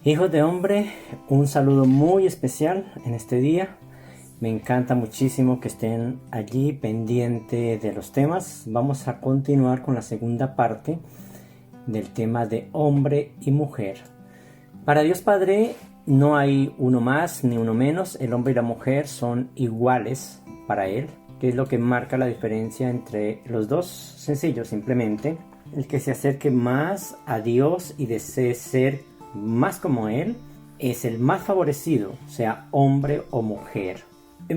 Hijos de hombre, un saludo muy especial en este día. Me encanta muchísimo que estén allí pendiente de los temas. Vamos a continuar con la segunda parte del tema de hombre y mujer. Para Dios Padre no hay uno más ni uno menos. El hombre y la mujer son iguales para Él. ¿Qué es lo que marca la diferencia entre los dos? Sencillo, simplemente el que se acerque más a Dios y desee ser más como Él es el más favorecido, sea hombre o mujer.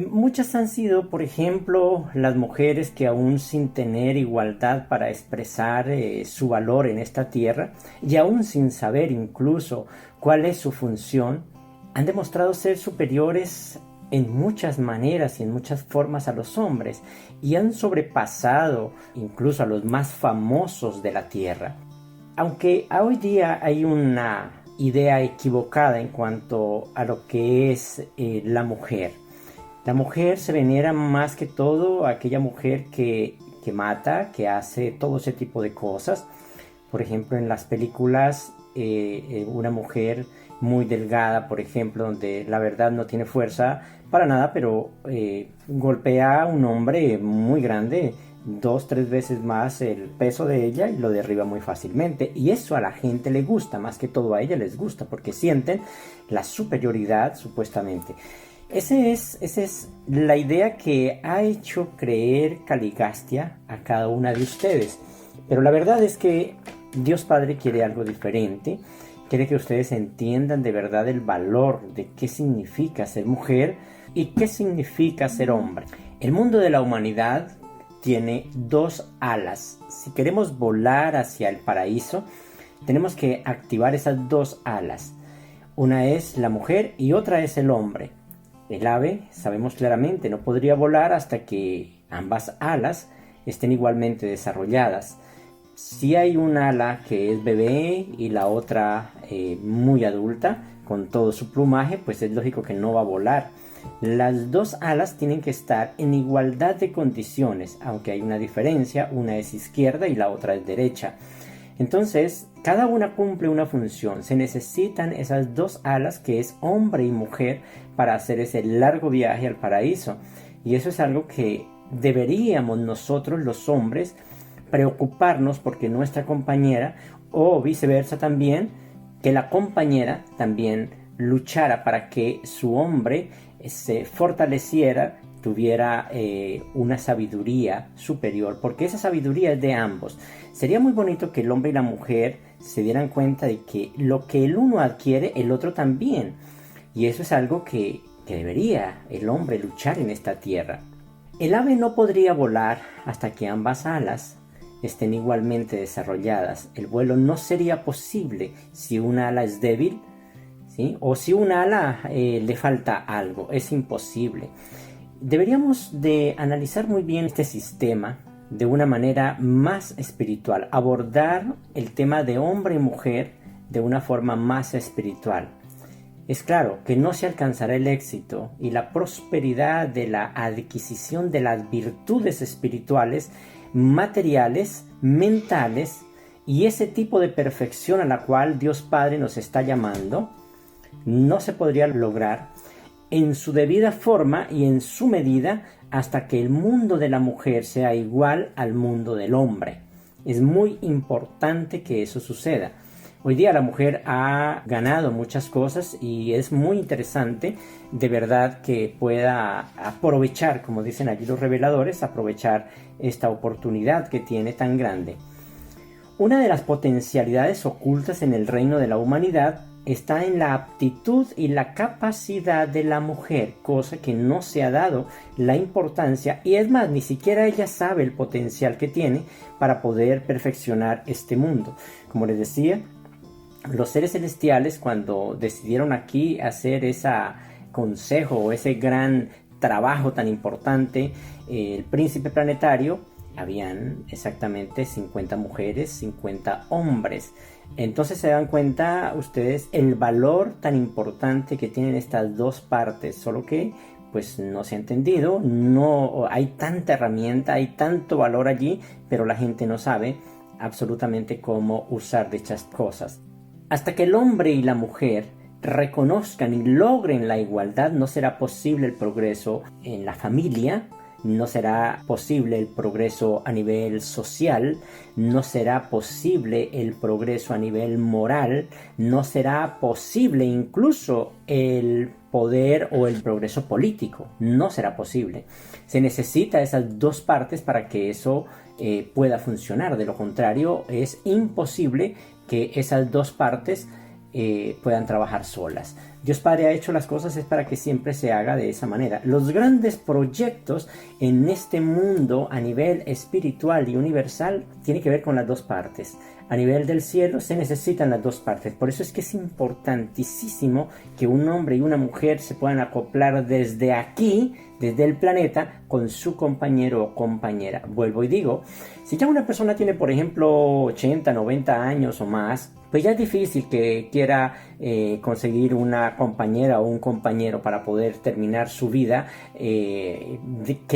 Muchas han sido, por ejemplo, las mujeres que aún sin tener igualdad para expresar su valor en esta tierra y aún sin saber incluso cuál es su función, han demostrado ser superiores en muchas maneras y en muchas formas a los hombres y han sobrepasado incluso a los más famosos de la tierra. Aunque hoy día hay una idea equivocada en cuanto a lo que es la mujer. La mujer se venera más que todo a aquella mujer que mata, que hace todo ese tipo de cosas. Por ejemplo, en las películas, una mujer muy delgada, por ejemplo, donde la verdad no tiene fuerza para nada, pero golpea a un hombre muy grande, 2, 3 veces más el peso de ella y lo derriba muy fácilmente. Y eso a la gente le gusta, más que todo a ella les gusta, porque sienten la superioridad supuestamente. Esa es la idea que ha hecho creer Caligastia a cada una de ustedes. Pero la verdad es que Dios Padre quiere algo diferente. Quiere que ustedes entiendan de verdad el valor de qué significa ser mujer y qué significa ser hombre. El mundo de la humanidad tiene dos alas. Si queremos volar hacia el paraíso, tenemos que activar esas dos alas. Una es la mujer y otra es el hombre. El ave, sabemos claramente, no podría volar hasta que ambas alas estén igualmente desarrolladas. Si hay un ala que es bebé y la otra muy adulta, con todo su plumaje, pues es lógico que no va a volar. Las dos alas tienen que estar en igualdad de condiciones, aunque hay una diferencia, una es izquierda y la otra es derecha. Entonces, cada una cumple una función. Se necesitan esas dos alas que es hombre y mujer para hacer ese largo viaje al paraíso. Y eso es algo que deberíamos nosotros los hombres preocuparnos porque nuestra compañera o viceversa también, que la compañera también luchara para que su hombre se fortaleciera, tuviera una sabiduría superior, porque esa sabiduría es de ambos. Sería muy bonito que el hombre y la mujer se dieran cuenta de que lo que el uno adquiere, el otro también. Y eso es algo que debería el hombre luchar en esta tierra. El ave no podría volar hasta que ambas alas estén igualmente desarrolladas. El vuelo no sería posible si una ala es débil, ¿sí? O si una ala le falta algo. Es imposible. Deberíamos de analizar muy bien este sistema de una manera más espiritual, abordar el tema de hombre y mujer de una forma más espiritual. Es claro que no se alcanzará el éxito y la prosperidad de la adquisición de las virtudes espirituales, materiales, mentales y ese tipo de perfección a la cual Dios Padre nos está llamando, no se podría lograr en su debida forma y en su medida hasta que el mundo de la mujer sea igual al mundo del hombre. Es muy importante que eso suceda. Hoy día la mujer ha ganado muchas cosas y es muy interesante de verdad que pueda aprovechar, como dicen allí los reveladores, aprovechar esta oportunidad que tiene tan grande. Una de las potencialidades ocultas en el reino de la humanidad está en la aptitud y la capacidad de la mujer, cosa que no se ha dado la importancia y es más, ni siquiera ella sabe el potencial que tiene para poder perfeccionar este mundo. Como les decía, los seres celestiales cuando decidieron aquí hacer ese consejo o ese gran trabajo tan importante, el príncipe planetario, habían exactamente 50 mujeres, 50 hombres. Entonces se dan cuenta ustedes el valor tan importante que tienen estas dos partes, solo que pues no se ha entendido, no hay tanta herramienta, hay tanto valor allí, pero la gente no sabe absolutamente cómo usar dichas cosas. Hasta que el hombre y la mujer reconozcan y logren la igualdad, no será posible el progreso en la familia, no será posible el progreso a nivel social, no será posible el progreso a nivel moral, no será posible incluso el poder o el progreso político, no será posible. Se necesita esas dos partes para que eso pueda funcionar. De lo contrario, es imposible que esas dos partes puedan trabajar solas. Dios Padre ha hecho las cosas es para que siempre se haga de esa manera. Los grandes proyectos en este mundo a nivel espiritual y universal tienen que ver con las dos partes. A nivel del cielo se necesitan las dos partes. Por eso es que es importantísimo que un hombre y una mujer se puedan acoplar desde aquí, desde el planeta, con su compañero o compañera. Vuelvo y digo, si ya una persona tiene, por ejemplo, 80, 90 años o más, pues ya es difícil que quiera conseguir una compañera o un compañero para poder terminar su vida que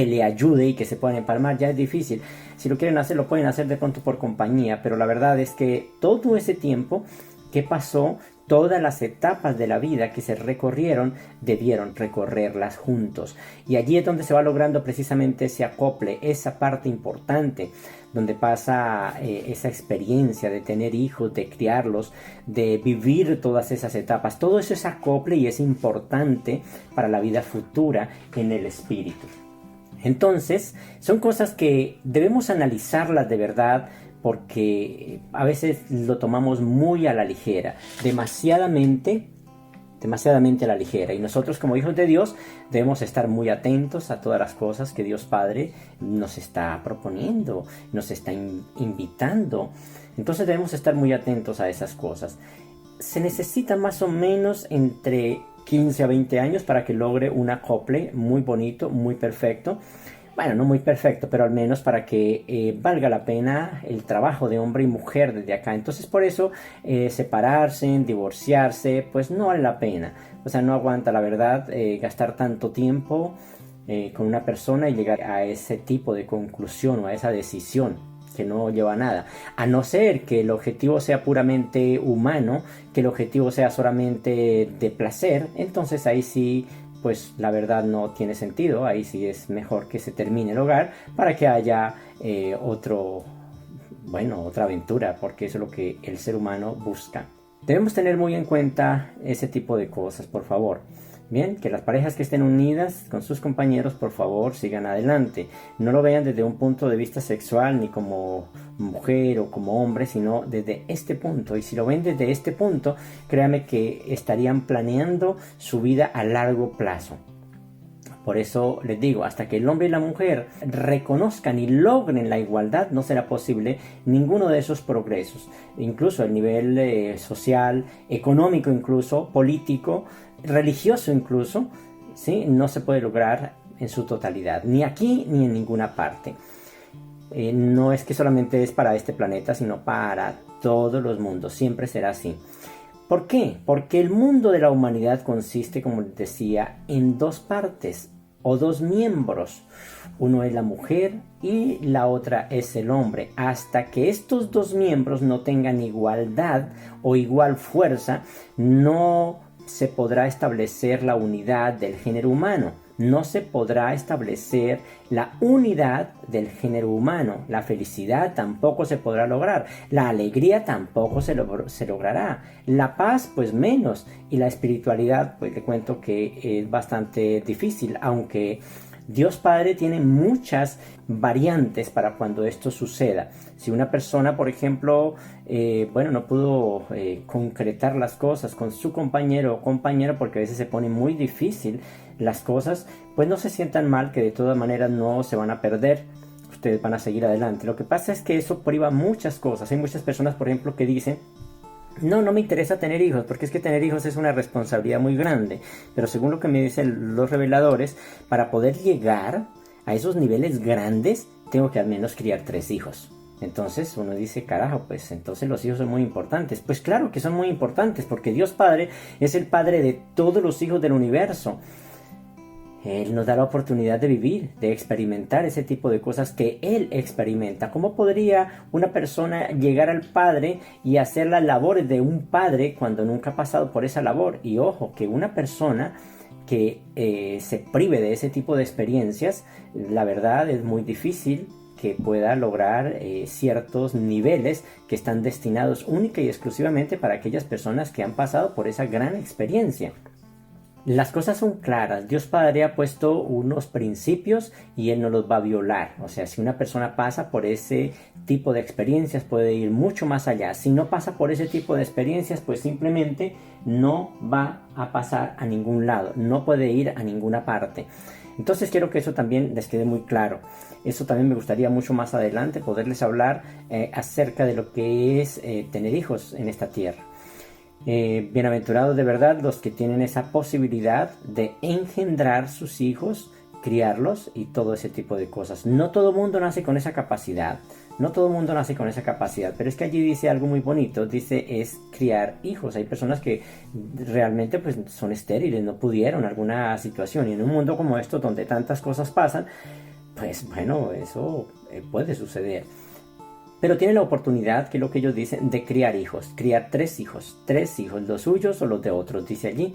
le ayude y que se puedan empalmar. Ya es difícil. Si lo quieren hacer, lo pueden hacer de pronto por compañía, pero la verdad es que todo ese tiempo que pasó, todas las etapas de la vida que se recorrieron, debieron recorrerlas juntos. Y allí es donde se va logrando precisamente ese acople, esa parte importante, donde pasa esa experiencia de tener hijos, de criarlos, de vivir todas esas etapas. Todo eso es acople y es importante para la vida futura en el espíritu. Entonces, son cosas que debemos analizarlas de verdad, porque a veces lo tomamos muy a la ligera, demasiadamente a la ligera. Y nosotros, como hijos de Dios, debemos estar muy atentos a todas las cosas que Dios Padre nos está proponiendo, nos está invitando. Entonces debemos estar muy atentos a esas cosas. Se necesita más o menos entre 15 a 20 años para que logre un acople muy bonito, muy perfecto. Bueno, no muy perfecto, pero al menos para que valga la pena el trabajo de hombre y mujer desde acá. Entonces, por eso separarse, divorciarse, pues no vale la pena. O sea, no aguanta, la verdad, gastar tanto tiempo con una persona y llegar a ese tipo de conclusión o a esa decisión que no lleva a nada. A no ser que el objetivo sea puramente humano, que el objetivo sea solamente de placer, entonces ahí sí, pues la verdad no tiene sentido. Ahí sí es mejor que se termine el hogar para que haya otra aventura, porque eso es lo que el ser humano busca. Debemos tener muy en cuenta ese tipo de cosas, por favor. Bien, que las parejas que estén unidas con sus compañeros, por favor, sigan adelante. No lo vean desde un punto de vista sexual, ni como mujer o como hombre, sino desde este punto. Y si lo ven desde este punto, créanme que estarían planeando su vida a largo plazo. Por eso les digo, hasta que el hombre y la mujer reconozcan y logren la igualdad, no será posible ninguno de esos progresos. Incluso el nivel social, económico incluso, político, religioso incluso, ¿sí? No se puede lograr en su totalidad, ni aquí ni en ninguna parte. No es que solamente es para este planeta, sino para todos los mundos, siempre será así. ¿Por qué? Porque el mundo de la humanidad consiste, como les decía, en dos partes o dos miembros. Uno es la mujer y la otra es el hombre. Hasta que estos dos miembros no tengan igualdad o igual fuerza, no se podrá establecer la unidad del género humano. No se podrá establecer la unidad del género humano. La felicidad tampoco se podrá lograr. La alegría tampoco se logrará. La paz, pues menos. Y la espiritualidad, pues le cuento que es bastante difícil, aunque Dios Padre tiene muchas variantes para cuando esto suceda. Si una persona, por ejemplo, no pudo concretar las cosas con su compañero o compañera, porque a veces se pone muy difícil las cosas, pues no se sientan mal, que de todas maneras no se van a perder. Ustedes van a seguir adelante. Lo que pasa es que eso priva muchas cosas. Hay muchas personas, por ejemplo, que dicen: no me interesa tener hijos, porque es que tener hijos es una responsabilidad muy grande. Pero según lo que me dicen los reveladores, para poder llegar a esos niveles grandes, tengo que al menos criar 3 hijos. Entonces uno dice: carajo, pues entonces los hijos son muy importantes. Pues claro que son muy importantes, porque Dios Padre es el Padre de todos los hijos del universo. Él nos da la oportunidad de vivir, de experimentar ese tipo de cosas que Él experimenta. ¿Cómo podría una persona llegar al Padre y hacer las labores de un padre cuando nunca ha pasado por esa labor? Y ojo, que una persona que se prive de ese tipo de experiencias, la verdad es muy difícil que pueda lograr ciertos niveles que están destinados única y exclusivamente para aquellas personas que han pasado por esa gran experiencia. Las cosas son claras. Dios Padre ha puesto unos principios y Él no los va a violar. O sea, si una persona pasa por ese tipo de experiencias, puede ir mucho más allá. Si no pasa por ese tipo de experiencias, pues simplemente no va a pasar a ningún lado. No puede ir a ninguna parte. Entonces quiero que eso también les quede muy claro. Eso también me gustaría mucho más adelante poderles hablar acerca de lo que es tener hijos en esta tierra. Bienaventurados de verdad los que tienen esa posibilidad de engendrar sus hijos, criarlos y todo ese tipo de cosas. No todo el mundo nace con esa capacidad. No todo el mundo nace con esa capacidad, pero es que allí dice algo muy bonito, dice es criar hijos. Hay personas que realmente pues son estériles, no pudieron alguna situación, y en un mundo como esto donde tantas cosas pasan, pues bueno, eso puede suceder. Pero tiene la oportunidad, que es lo que ellos dicen, de criar hijos, criar tres hijos, los suyos o los de otros, dice allí.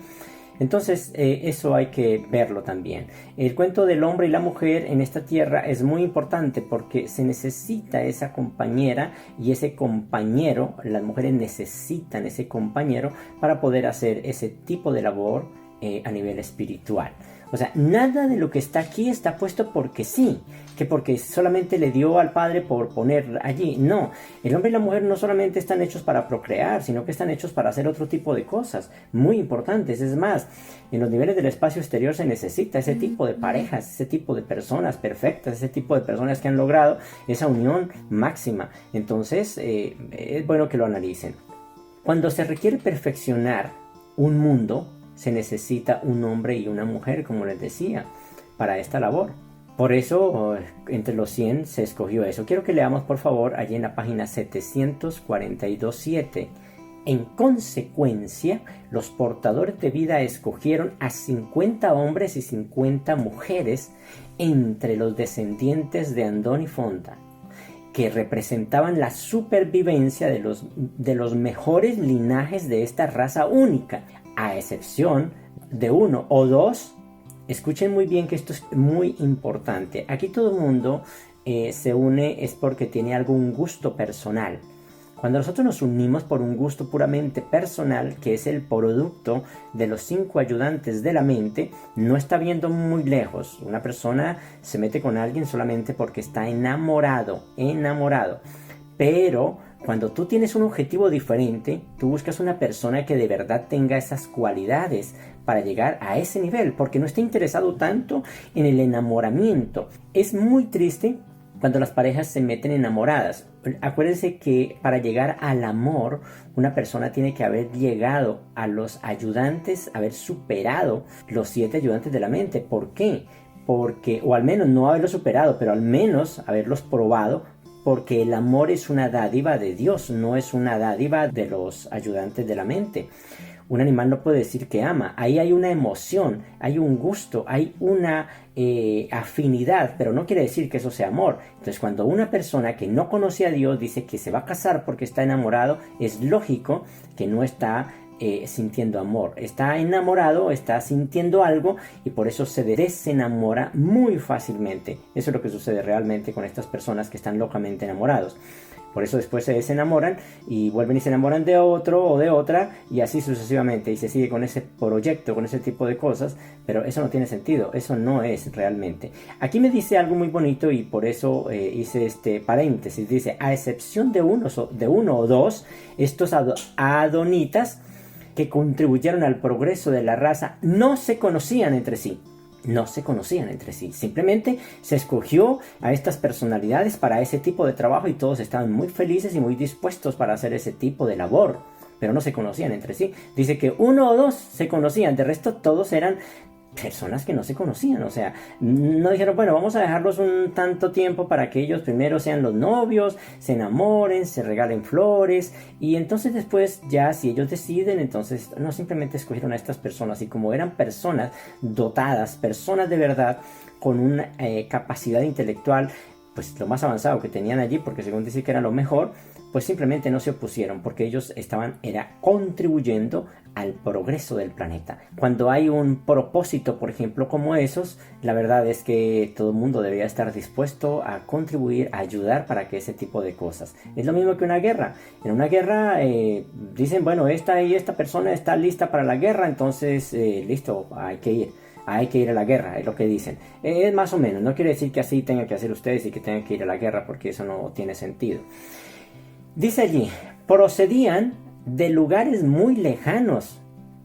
Entonces eso hay que verlo también. El cuento del hombre y la mujer en esta tierra es muy importante porque se necesita esa compañera y ese compañero. Las mujeres necesitan ese compañero para poder hacer ese tipo de labor a nivel espiritual. O sea, nada de lo que está aquí está puesto porque sí, que porque solamente le dio al Padre por poner allí. No, el hombre y la mujer no solamente están hechos para procrear, sino que están hechos para hacer otro tipo de cosas muy importantes. Es más, en los niveles del espacio exterior se necesita ese tipo de parejas, ese tipo de personas perfectas, ese tipo de personas que han logrado esa unión máxima. Entonces, es bueno que lo analicen. Cuando se requiere perfeccionar un mundo, se necesita un hombre y una mujer, como les decía, para esta labor. Por eso, entre los 100 se escogió eso. Quiero que leamos, por favor, allí en la página 742.7. En consecuencia, los portadores de vida escogieron a 50 hombres y 50 mujeres entre los descendientes de Andón y Fonda, que representaban la supervivencia de los mejores linajes de esta raza única, a excepción de uno o dos. Escuchen muy bien que esto es muy importante. Aquí todo el mundo se une es porque tiene algún gusto personal. Cuando nosotros nos unimos por un gusto puramente personal, que es el producto de los 5 ayudantes de la mente, no está viendo muy lejos. Una persona se mete con alguien solamente porque está enamorado. Pero cuando tú tienes un objetivo diferente, tú buscas una persona que de verdad tenga esas cualidades para llegar a ese nivel, porque no está interesado tanto en el enamoramiento. Es muy triste cuando las parejas se meten enamoradas. Acuérdense que para llegar al amor, una persona tiene que haber llegado a los ayudantes, haber superado los 7 ayudantes de la mente. ¿Por qué? Porque, o al menos no haberlos superado, pero al menos haberlos probado, porque el amor es una dádiva de Dios, no es una dádiva de los ayudantes de la mente. Un animal no puede decir que ama. Ahí hay una emoción, hay un gusto, hay una afinidad, pero no quiere decir que eso sea amor. Entonces, cuando una persona que no conoce a Dios dice que se va a casar porque está enamorado, es lógico que no está sintiendo amor. Está enamorado, está sintiendo algo y por eso se desenamora muy fácilmente. Eso es lo que sucede realmente con estas personas que están locamente enamorados. Por eso después se desenamoran y vuelven y se enamoran de otro o de otra y así sucesivamente, y se sigue con ese proyecto, con ese tipo de cosas, pero eso no tiene sentido, eso no es realmente. Aquí me dice algo muy bonito y por eso hice este paréntesis. Dice, a excepción de uno o dos, estos adonitas que contribuyeron al progreso de la raza no se conocían entre sí. Simplemente se escogió a estas personalidades para ese tipo de trabajo y todos estaban muy felices y muy dispuestos para hacer ese tipo de labor, pero no se conocían entre sí. Dice que uno o dos se conocían, de resto todos eran personas que no se conocían. O sea, no dijeron, bueno, vamos a dejarlos un tanto tiempo para que ellos primero sean los novios, se enamoren, se regalen flores, y entonces después ya si ellos deciden, entonces no, simplemente escogieron a estas personas, y como eran personas dotadas, personas de verdad, con una capacidad intelectual, pues lo más avanzado que tenían allí, porque según dice que era lo mejor, pues simplemente no se opusieron, porque ellos estaban contribuyendo al progreso del planeta. Cuando hay un propósito, por ejemplo, como esos, la verdad es que todo el mundo debería estar dispuesto a contribuir, a ayudar para que ese tipo de cosas. Es lo mismo que una guerra. En una guerra dicen, bueno, esta y esta persona está lista para la guerra, entonces listo, hay que ir. Hay que ir a la guerra, es lo que dicen. Es más o menos, no quiere decir que así tengan que hacer ustedes y que tengan que ir a la guerra, porque eso no tiene sentido. Dice allí, procedían de lugares muy lejanos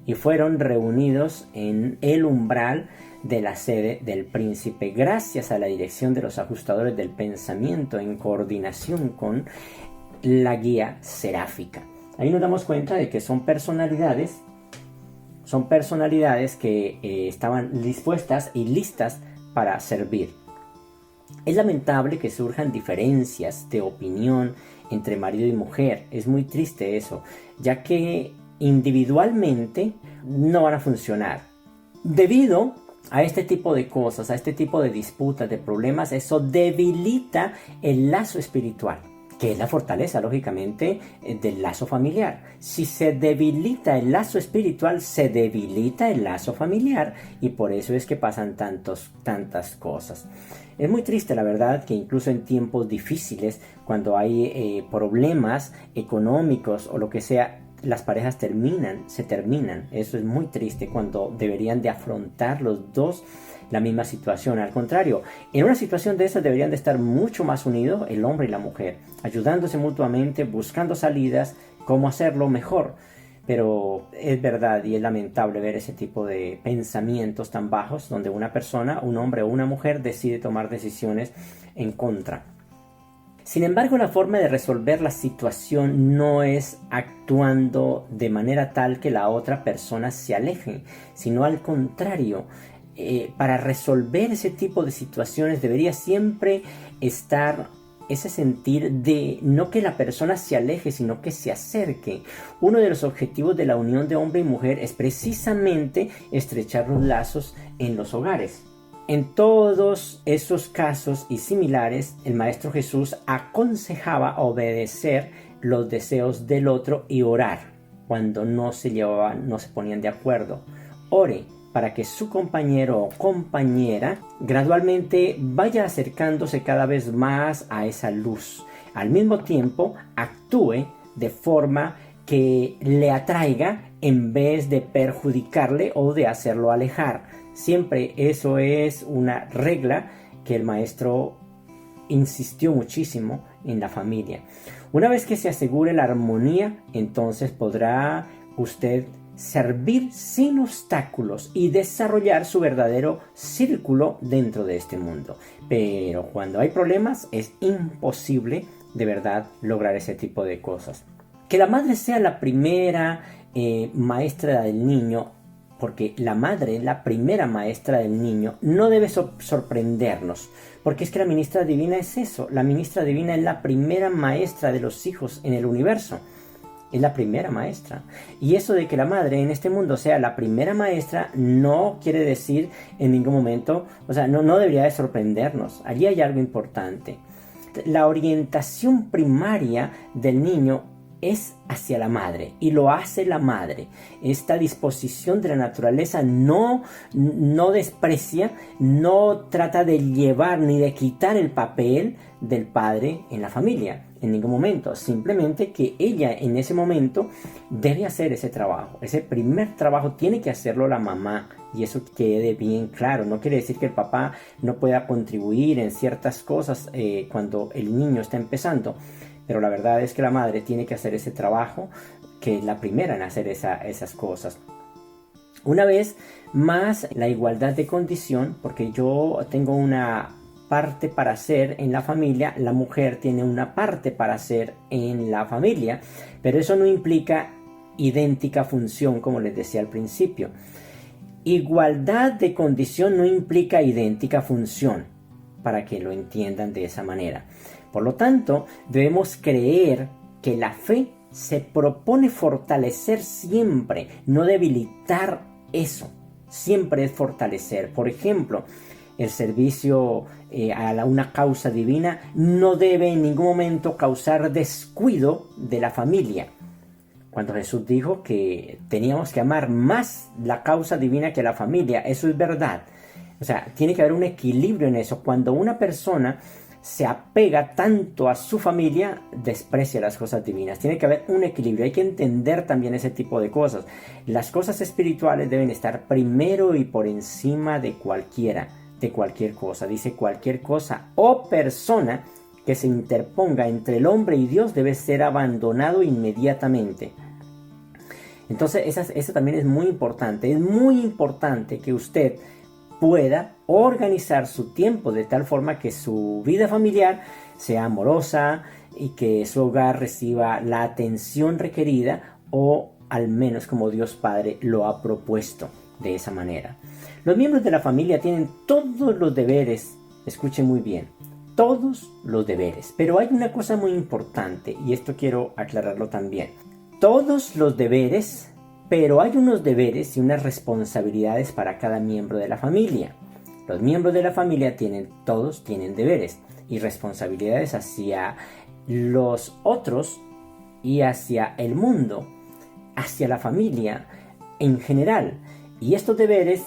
y fueron reunidos en el umbral de la sede del príncipe, gracias a la dirección de los ajustadores del pensamiento en coordinación con la guía seráfica. Ahí nos damos cuenta de que son personalidades que estaban dispuestas y listas para servir. Es lamentable que surjan diferencias de opinión entre marido y mujer. Es muy triste eso, ya que individualmente no van a funcionar. Debido a este tipo de cosas, a este tipo de disputas, de problemas, eso debilita el lazo espiritual, que es la fortaleza, lógicamente, del lazo familiar. Si se debilita el lazo espiritual, se debilita el lazo familiar, y por eso es que pasan tantas cosas. Es muy triste, la verdad, que incluso en tiempos difíciles, cuando hay problemas económicos o lo que sea, las parejas se terminan. Eso es muy triste, cuando deberían de afrontar los dos la misma situación. Al contrario, en una situación de esas deberían de estar mucho más unidos el hombre y la mujer, ayudándose mutuamente, buscando salidas, cómo hacerlo mejor. Pero es verdad y es lamentable ver ese tipo de pensamientos tan bajos, donde una persona, un hombre o una mujer, decide tomar decisiones en contra. Sin embargo, la forma de resolver la situación no es actuando de manera tal que la otra persona se aleje, sino al contrario. Para resolver ese tipo de situaciones debería siempre estar ese sentir de no que la persona se aleje, sino que se acerque. Uno de los objetivos de la unión de hombre y mujer es precisamente estrechar los lazos en los hogares. En todos esos casos y similares, el Maestro Jesús aconsejaba obedecer los deseos del otro y orar cuando no se ponían de acuerdo. Ore para que su compañero o compañera gradualmente vaya acercándose cada vez más a esa luz. Al mismo tiempo, actúe de forma que le atraiga en vez de perjudicarle o de hacerlo alejar. Siempre eso es una regla que el maestro insistió muchísimo en la familia. Una vez que se asegure la armonía, entonces podrá usted servir sin obstáculos y desarrollar su verdadero círculo dentro de este mundo. Pero cuando hay problemas es imposible de verdad lograr ese tipo de cosas. Que la madre sea la primera maestra del niño, porque la madre, la primera maestra del niño, no debe sorprendernos, porque es que la ministra divina es eso. La ministra divina es la primera maestra de los hijos en el universo. Es la primera maestra. Y eso de que la madre en este mundo sea la primera maestra no quiere decir en ningún momento, o sea, no debería de sorprendernos. Allí hay algo importante. La orientación primaria del niño es hacia la madre, y lo hace la madre. Esta disposición de la naturaleza no desprecia, no trata de llevar ni de quitar el papel del padre en la familia en ningún momento, simplemente que ella en ese momento debe hacer ese trabajo. Ese primer trabajo tiene que hacerlo la mamá, y eso quede bien claro. No quiere decir que el papá no pueda contribuir en ciertas cosas cuando el niño está empezando, pero la verdad es que la madre tiene que hacer ese trabajo, que es la primera en hacer esas cosas. Una vez más, la igualdad de condición, porque yo tengo una parte para hacer en la familia, la mujer tiene una parte para hacer en la familia, pero eso no implica idéntica función, como les decía al principio. Igualdad de condición no implica idéntica función, para que lo entiendan de esa manera. Por lo tanto, debemos creer que la fe se propone fortalecer siempre, no debilitar eso. Siempre es fortalecer. Por ejemplo, el servicio a una causa divina no debe en ningún momento causar descuido de la familia. Cuando Jesús dijo que teníamos que amar más la causa divina que la familia, eso es verdad. O sea, tiene que haber un equilibrio en eso. Cuando una persona se apega tanto a su familia, desprecia las cosas divinas. Tiene que haber un equilibrio. Hay que entender también ese tipo de cosas. Las cosas espirituales deben estar primero y por encima de cualquier cosa. Dice cualquier cosa o persona que se interponga entre el hombre y Dios debe ser abandonado inmediatamente. Entonces, eso también es muy importante. Es muy importante que usted pueda organizar su tiempo de tal forma que su vida familiar sea amorosa y que su hogar reciba la atención requerida, o al menos como Dios Padre lo ha propuesto de esa manera. Los miembros de la familia tienen todos los deberes, escuchen muy bien, todos los deberes, pero hay una cosa muy importante y esto quiero aclararlo también. Todos los deberes, pero hay unos deberes y unas responsabilidades para cada miembro de la familia. Los miembros de la familia todos tienen deberes y responsabilidades hacia los otros y hacia el mundo, hacia la familia en general. Y estos deberes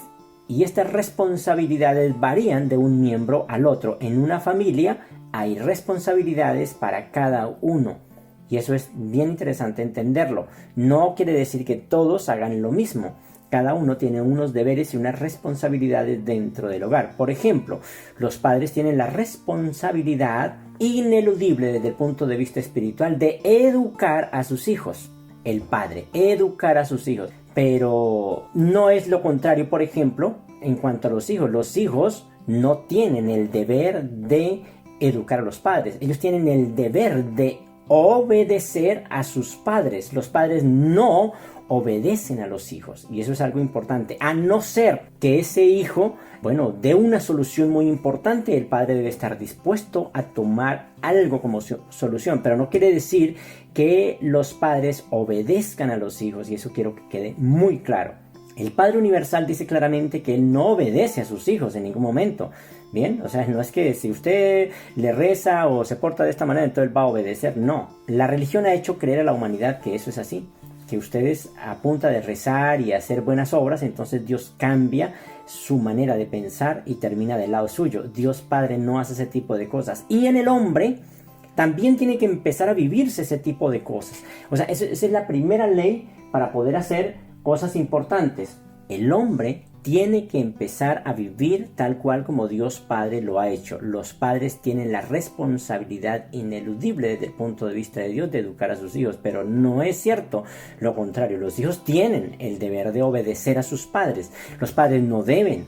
y estas responsabilidades varían de un miembro al otro. En una familia hay responsabilidades para cada uno. Y eso es bien interesante entenderlo. No quiere decir que todos hagan lo mismo. Cada uno tiene unos deberes y unas responsabilidades dentro del hogar. Por ejemplo, los padres tienen la responsabilidad ineludible desde el punto de vista espiritual de educar a sus hijos. El padre, educar a sus hijos. Pero no es lo contrario, por ejemplo, en cuanto a los hijos. Los hijos no tienen el deber de educar a los padres. Ellos tienen el deber de obedecer a sus padres. Los padres no obedecen a los hijos, y eso es algo importante, a no ser que ese hijo, dé una solución muy importante. El padre debe estar dispuesto a tomar algo como solución, pero no quiere decir que los padres obedezcan a los hijos, y eso quiero que quede muy claro. El Padre Universal dice claramente que Él no obedece a sus hijos en ningún momento. Bien, o sea, no es que si usted le reza o se porta de esta manera, entonces Él va a obedecer. No, la religión ha hecho creer a la humanidad que eso es así. Que ustedes a punta de rezar y hacer buenas obras, entonces Dios cambia su manera de pensar y termina del lado suyo. Dios Padre no hace ese tipo de cosas. Y en el hombre también tiene que empezar a vivirse ese tipo de cosas. O sea, esa es la primera ley para poder hacer cosas importantes. El hombre tiene que empezar a vivir tal cual como Dios Padre lo ha hecho. Los padres tienen la responsabilidad ineludible desde el punto de vista de Dios de educar a sus hijos, pero no es cierto lo contrario. Los hijos tienen el deber de obedecer a sus padres. Los padres no deben,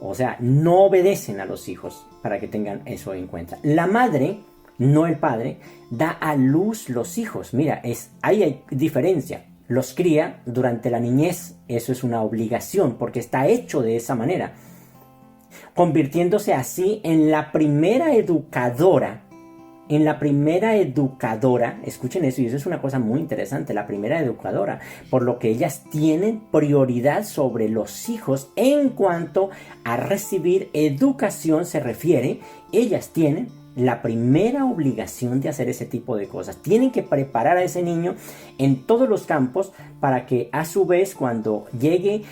o sea, no obedecen a los hijos, para que tengan eso en cuenta. La madre, no el padre, da a luz los hijos. Mira, ahí hay diferencia. Los cría durante la niñez, eso es una obligación porque está hecho de esa manera, convirtiéndose así en la primera educadora, escuchen eso, y eso es una cosa muy interesante, la primera educadora, por lo que ellas tienen prioridad sobre los hijos en cuanto a recibir educación se refiere. Ellas tienen la primera obligación de hacer ese tipo de cosas. Tienen que preparar a ese niño en todos los campos para que a su vez cuando llegue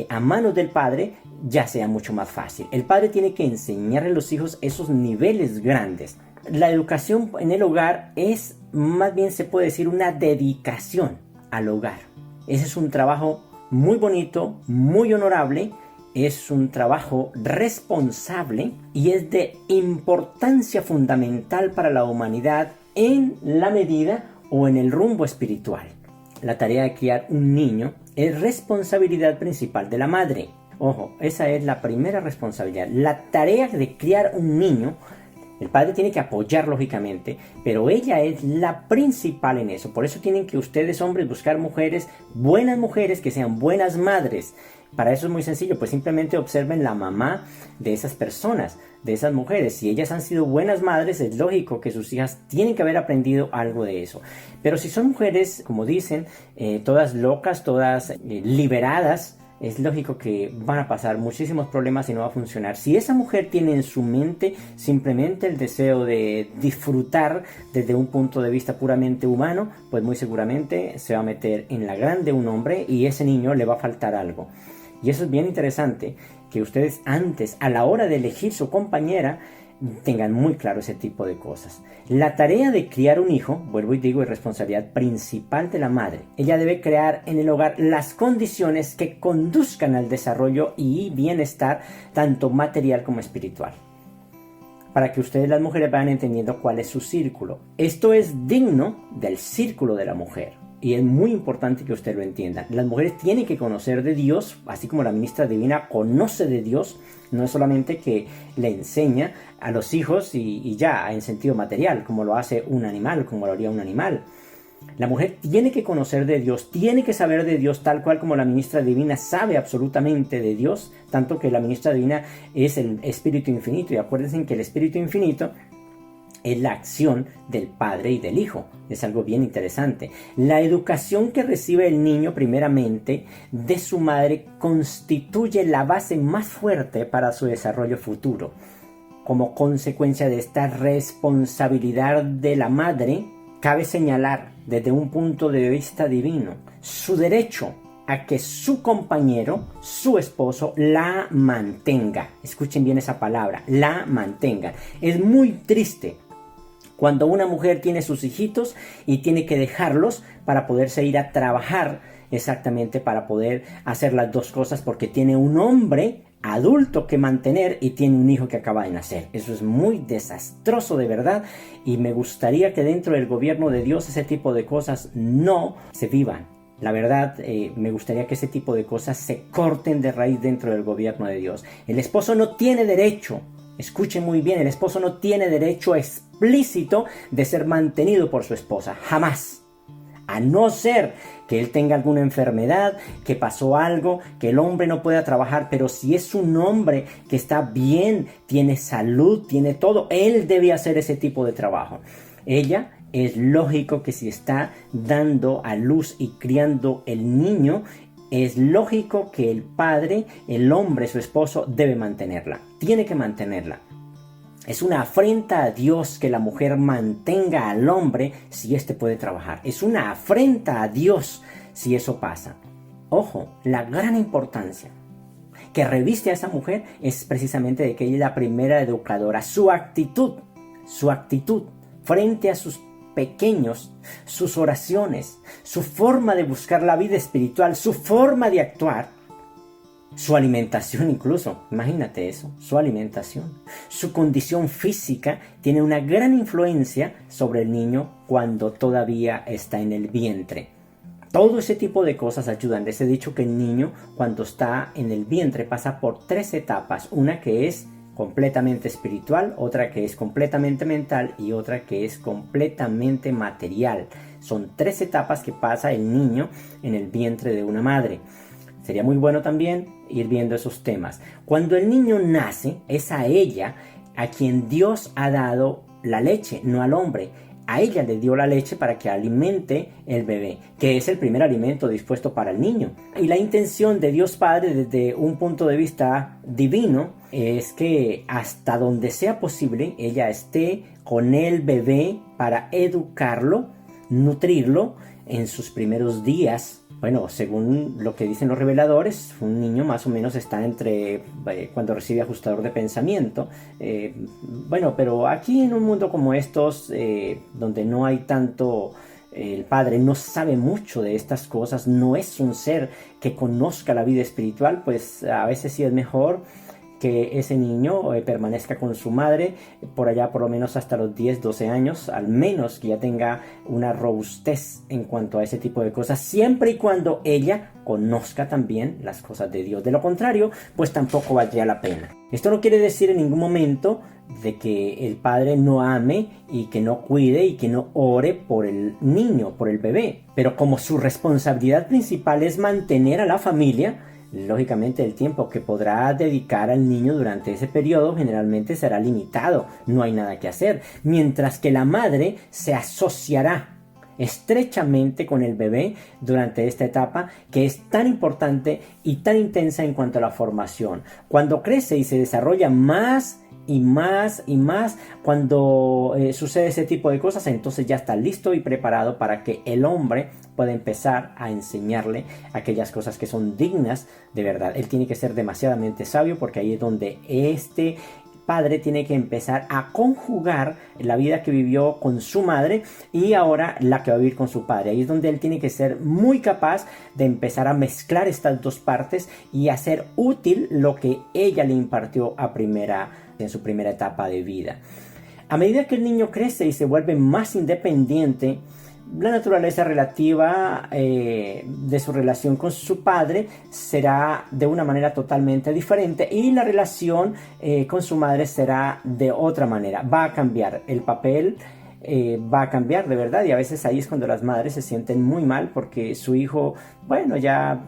a manos del padre ya sea mucho más fácil. El padre tiene que enseñarle a los hijos esos niveles grandes. La educación en el hogar es, más bien se puede decir, una dedicación al hogar. Ese es un trabajo muy bonito, muy honorable. Es un trabajo responsable y es de importancia fundamental para la humanidad en la medida o en el rumbo espiritual. La tarea de criar un niño es responsabilidad principal de la madre. Ojo, esa es la primera responsabilidad. La tarea de criar un niño, el padre tiene que apoyar lógicamente, pero ella es la principal en eso. Por eso tienen que ustedes, hombres, buscar buenas mujeres que sean buenas madres. Para eso es muy sencillo, pues simplemente observen la mamá de esas personas, de esas mujeres. Si ellas han sido buenas madres, es lógico que sus hijas tienen que haber aprendido algo de eso. Pero si son mujeres, como dicen, todas locas, todas liberadas, es lógico que van a pasar muchísimos problemas y no va a funcionar. Si esa mujer tiene en su mente simplemente el deseo de disfrutar desde un punto de vista puramente humano, pues muy seguramente se va a meter en la grande un hombre y ese niño le va a faltar algo. Y eso es bien interesante, que ustedes antes, a la hora de elegir su compañera, tengan muy claro ese tipo de cosas. La tarea de criar un hijo, vuelvo y digo, es responsabilidad principal de la madre. Ella debe crear en el hogar las condiciones que conduzcan al desarrollo y bienestar tanto material como espiritual, para que ustedes, las mujeres, vayan entendiendo cuál es su círculo. Esto es digno del círculo de la mujer. Y es muy importante que ustedes lo entiendan. Las mujeres tienen que conocer de Dios, así como la ministra divina conoce de Dios. No es solamente que le enseña a los hijos y ya, en sentido material, como lo hace un animal, como lo haría un animal. La mujer tiene que conocer de Dios, tiene que saber de Dios tal cual como la ministra divina sabe absolutamente de Dios, tanto que la ministra divina es el Espíritu Infinito. Y acuérdense que el Espíritu Infinito es la acción del Padre y del Hijo. Es algo bien interesante. La educación que recibe el niño primeramente de su madre constituye la base más fuerte para su desarrollo futuro. Como consecuencia de esta responsabilidad de la madre, cabe señalar desde un punto de vista divino su derecho a que su compañero, su esposo, la mantenga. Escuchen bien esa palabra, la mantenga. Es muy triste cuando una mujer tiene sus hijitos y tiene que dejarlos para poderse ir a trabajar, exactamente para poder hacer las dos cosas, porque tiene un hombre adulto que mantener y tiene un hijo que acaba de nacer. Eso es muy desastroso, de verdad, y me gustaría que dentro del gobierno de Dios ese tipo de cosas no se vivan. La verdad, me gustaría que ese tipo de cosas se corten de raíz dentro del gobierno de Dios. El esposo no tiene derecho, escuchen muy bien, el esposo no tiene derecho explícito de ser mantenido por su esposa, jamás. A no ser que él tenga alguna enfermedad, que pasó algo, que el hombre no pueda trabajar, pero si es un hombre que está bien, tiene salud, tiene todo, él debe hacer ese tipo de trabajo. Ella, es lógico que si está dando a luz y criando el niño, es lógico que el padre, el hombre, su esposo, debe mantenerla, tiene que mantenerla. Es una afrenta a Dios que la mujer mantenga al hombre si éste puede trabajar. Es una afrenta a Dios si eso pasa. Ojo, la gran importancia que reviste a esa mujer es precisamente de que ella es la primera educadora. Su actitud frente a sus pequeños, sus oraciones, su forma de buscar la vida espiritual, su forma de actuar, su alimentación incluso, imagínate eso, su alimentación, su condición física tiene una gran influencia sobre el niño cuando todavía está en el vientre. Todo ese tipo de cosas ayudan. Les he dicho que el niño cuando está en el vientre pasa por 3 etapas, una que es completamente espiritual, otra que es completamente mental y otra que es completamente material. Son 3 etapas que pasa el niño en el vientre de una madre. Sería muy bueno también ir viendo esos temas. Cuando el niño nace, es a ella a quien Dios ha dado la leche, no al hombre. A ella le dio la leche para que alimente el bebé, que es el primer alimento dispuesto para el niño. Y la intención de Dios Padre desde un punto de vista divino es que hasta donde sea posible ella esté con el bebé para educarlo, nutrirlo en sus primeros días. Bueno, según lo que dicen los reveladores, un niño más o menos está entre cuando recibe ajustador de pensamiento. Bueno, pero aquí en un mundo como estos, donde no hay tanto, el padre no sabe mucho de estas cosas, no es un ser que conozca la vida espiritual, pues a veces sí es mejor que ese niño permanezca con su madre por allá por lo menos hasta los 10, 12 años, al menos que ya tenga una robustez en cuanto a ese tipo de cosas, siempre y cuando ella conozca también las cosas de Dios. De lo contrario, pues tampoco valdría la pena. Esto no quiere decir en ningún momento de que el padre no ame y que no cuide y que no ore por el niño, por el bebé, pero como su responsabilidad principal es mantener a la familia, lógicamente el tiempo que podrá dedicar al niño durante ese periodo generalmente será limitado, no hay nada que hacer, mientras que la madre se asociará estrechamente con el bebé durante esta etapa que es tan importante y tan intensa en cuanto a la formación. Cuando crece y se desarrolla más y más y más, cuando sucede ese tipo de cosas, entonces ya está listo y preparado para que el hombre pueda empezar a enseñarle aquellas cosas que son dignas de verdad. Él tiene que ser demasiadamente sabio, porque ahí es donde este padre tiene que empezar a conjugar la vida que vivió con su madre y ahora la que va a vivir con su padre. Ahí es donde él tiene que ser muy capaz de empezar a mezclar estas dos partes y hacer útil lo que ella le impartió en su primera etapa de vida. A medida que el niño crece y se vuelve más independiente, la naturaleza relativa de su relación con su padre será de una manera totalmente diferente, y la relación con su madre será de otra manera. Va a cambiar el papel, va a cambiar de verdad, y a veces ahí es cuando las madres se sienten muy mal porque su hijo, bueno, ya